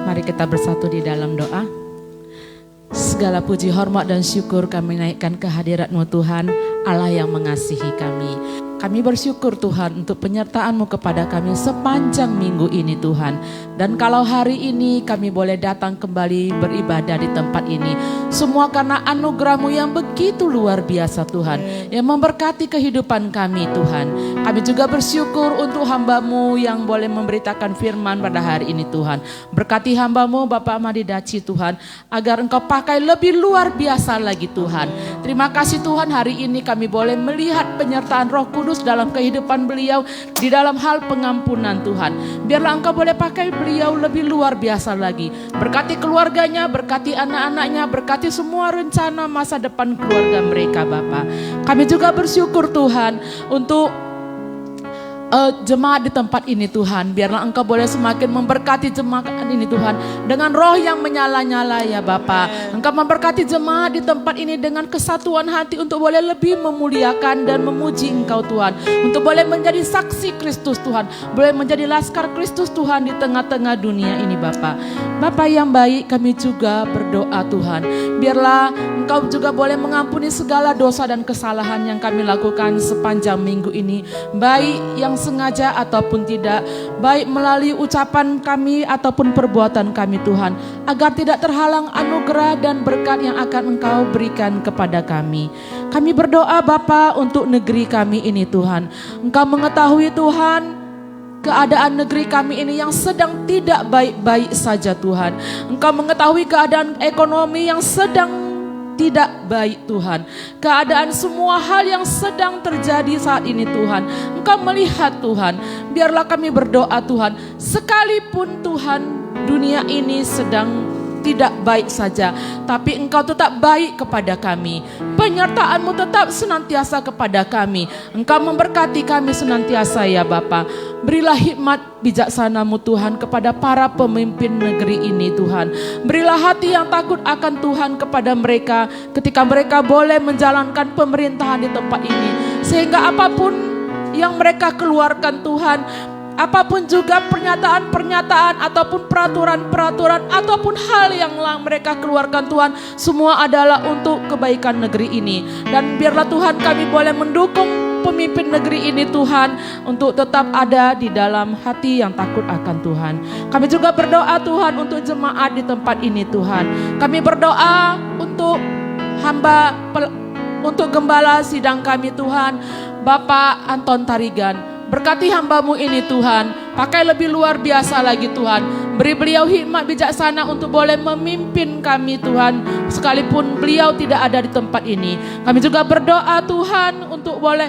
Mari kita bersatu di dalam doa. Segala puji, hormat dan syukur kami naikkan kehadirat-Mu Tuhan, Allah yang mengasihi kami. Kami bersyukur Tuhan untuk penyertaan-Mu kepada kami sepanjang minggu ini Tuhan. Dan kalau hari ini kami boleh datang kembali beribadah di tempat ini, semua karena anugerah-Mu yang begitu luar biasa Tuhan, yang memberkati kehidupan kami Tuhan. Kami juga bersyukur untuk hamba-Mu yang boleh memberitakan firman pada hari ini Tuhan. Berkati hamba-Mu Bapak Madi Daci Tuhan, agar Engkau pakai lebih luar biasa lagi Tuhan. Terima kasih Tuhan, hari ini kami boleh melihat penyertaan Roh Kudus dalam kehidupan beliau di dalam hal pengampunan Tuhan. Biarlah Engkau boleh pakai beliau lebih luar biasa lagi. Berkati keluarganya, berkati anak-anaknya, berkati semua rencana masa depan keluarga mereka Bapa. Kami juga bersyukur Tuhan untuk jemaat di tempat ini Tuhan. Biarlah Engkau boleh semakin memberkati jemaat ini Tuhan dengan roh yang menyala-nyala ya Bapa. Engkau memberkati jemaat di tempat ini dengan kesatuan hati untuk boleh lebih memuliakan dan memuji Engkau Tuhan. Untuk boleh menjadi saksi Kristus Tuhan, boleh menjadi laskar Kristus Tuhan di tengah-tengah dunia ini Bapa. Bapa yang baik, kami juga berdoa Tuhan, biarlah Engkau juga boleh mengampuni segala dosa dan kesalahan yang kami lakukan sepanjang minggu ini, baik yang sengaja ataupun tidak, baik melalui ucapan kami ataupun perbuatan kami Tuhan, agar tidak terhalang anugerah dan berkat yang akan Engkau berikan kepada kami. Kami berdoa Bapa untuk negeri kami ini Tuhan. Engkau mengetahui Tuhan keadaan negeri kami ini yang sedang tidak baik-baik saja Tuhan. Engkau mengetahui keadaan ekonomi yang sedang tidak baik Tuhan. Keadaan semua hal yang sedang terjadi saat ini Tuhan, Engkau melihat Tuhan. Biarlah kami berdoa Tuhan, sekalipun Tuhan dunia ini sedang tidak baik saja, tapi Engkau tetap baik kepada kami. Penyertaan-Mu tetap senantiasa kepada kami. Engkau memberkati kami senantiasa ya Bapa. Berilah hikmat bijaksana-Mu Tuhan kepada para pemimpin negeri ini Tuhan. Berilah hati yang takut akan Tuhan kepada mereka ketika mereka boleh menjalankan pemerintahan di tempat ini. Sehingga apapun yang mereka keluarkan Tuhan, apapun juga pernyataan-pernyataan ataupun peraturan-peraturan ataupun hal yang mereka keluarkan Tuhan, semua adalah untuk kebaikan negeri ini. Dan biarlah Tuhan kami boleh mendukung pemimpin negeri ini Tuhan, untuk tetap ada di dalam hati yang takut akan Tuhan. Kami juga berdoa Tuhan untuk jemaat di tempat ini Tuhan. Kami berdoa untuk untuk gembala sidang kami Tuhan, Bapak Anton Tarigan. Berkati hamba-Mu ini Tuhan, pakai lebih luar biasa lagi Tuhan. Beri beliau hikmat bijaksana untuk boleh memimpin kami Tuhan, sekalipun beliau tidak ada di tempat ini. Kami juga berdoa Tuhan untuk boleh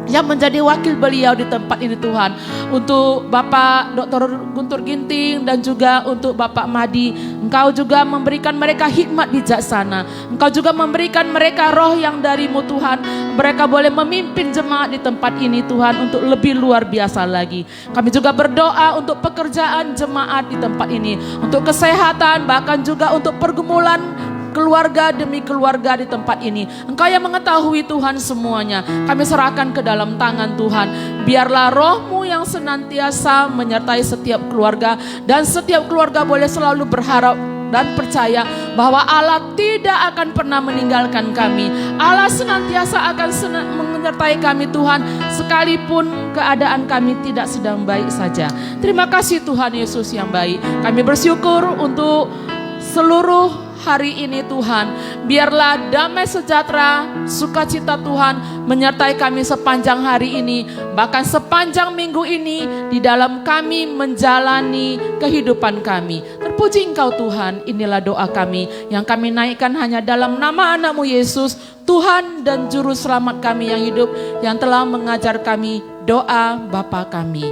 yang menjadi wakil beliau di tempat ini Tuhan, untuk Bapak Dr. Guntur Ginting dan juga untuk Bapak Madi. Engkau juga memberikan mereka hikmat bijaksana. Engkau juga memberikan mereka roh yang dari-Mu Tuhan. Mereka boleh memimpin jemaat di tempat ini Tuhan untuk lebih luar biasa lagi. Kami juga berdoa untuk pekerjaan jemaat di tempat ini, untuk kesehatan, bahkan juga untuk pergumulan keluarga demi keluarga di tempat ini. Engkau yang mengetahui Tuhan semuanya. Kami serahkan ke dalam tangan Tuhan. Biarlah roh-Mu yang senantiasa menyertai setiap keluarga, dan setiap keluarga boleh selalu berharap dan percaya bahwa Allah tidak akan pernah meninggalkan kami. Allah senantiasa akan menyertai kami Tuhan, sekalipun keadaan kami tidak sedang baik saja. Terima kasih Tuhan Yesus yang baik. Kami bersyukur untuk seluruh hari ini Tuhan. Biarlah damai sejahtera, sukacita Tuhan menyertai kami sepanjang hari ini, bahkan sepanjang minggu ini di dalam kami menjalani kehidupan kami. Terpuji Engkau Tuhan. Inilah doa kami yang kami naikkan hanya dalam nama anak-Mu Yesus, Tuhan dan Juru Selamat kami yang hidup, yang telah mengajar kami doa Bapa kami.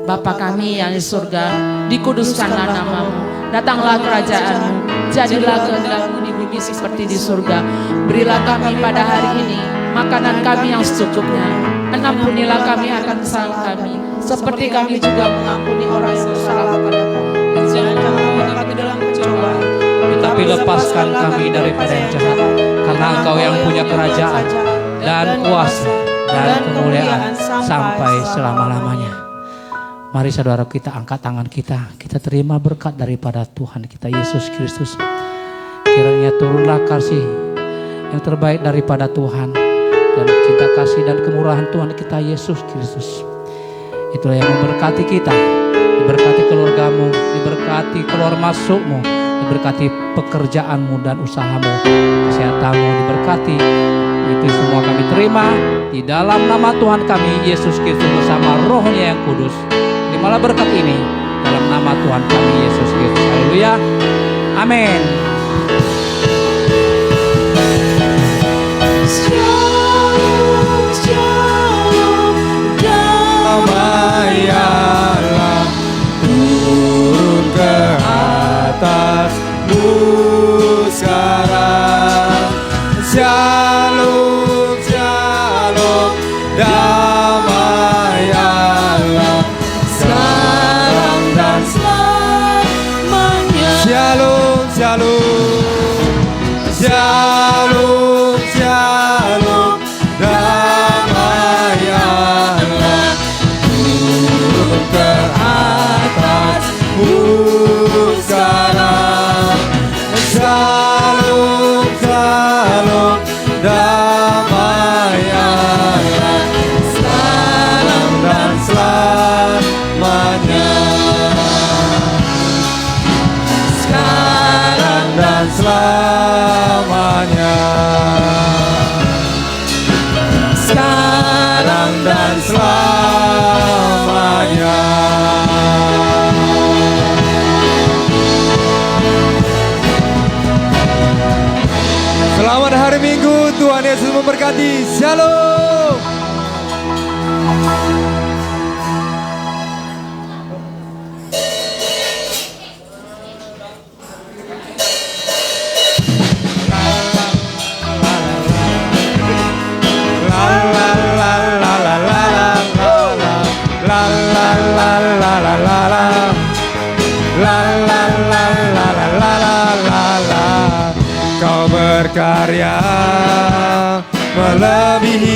Bapa kami yang di surga, dikuduskanlah nama-Mu, datanglah kerajaan-Mu, jadilah kehendak-Mu di bumi seperti di surga. Berilah kami pada hari ini makanan kami yang secukupnya. Ampunilah kami akan kesalahan kami, seperti kami juga mengampuni orang yang bersalah kepada kami. Jangan membawa kami dalam pencobaan, Tetapi lepaskan kami daripada yang jahat, karena Engkau yang punya kerajaan dan kuasa dan kemuliaan sampai selama-lamanya. Mari saudara kita angkat tangan kita terima berkat daripada Tuhan kita Yesus Kristus. Kiranya turunlah kasih yang terbaik daripada Tuhan dan cinta kasih dan kemurahan Tuhan kita Yesus Kristus. Itulah yang memberkati kita, diberkati keluargamu, diberkati keluar masukmu, diberkati pekerjaanmu dan usahamu, kesehatanmu diberkati. Itu semua kami terima di dalam nama Tuhan kami Yesus Kristus bersama Roh-Nya yang kudus. Terimalah berkat ini dalam nama Tuhan kami Yesus Kristus. Haleluya. Amin. Shalom, shalom, Damai Allah turun ke atasmu sekarang. Shalom, shalom, damai Allah sekarang dan selamanya. Shalom, shalom, shalom, shalom, damai Allah turun ke atasmu sekarang. Shalom, shalom, damai Allah sekarang dan selamanya. Sekarang dan selamanya. Sekarang dan selamanya. Selamat hari Minggu, Tuhan Yesus memberkati. Shalom. Kau berkarya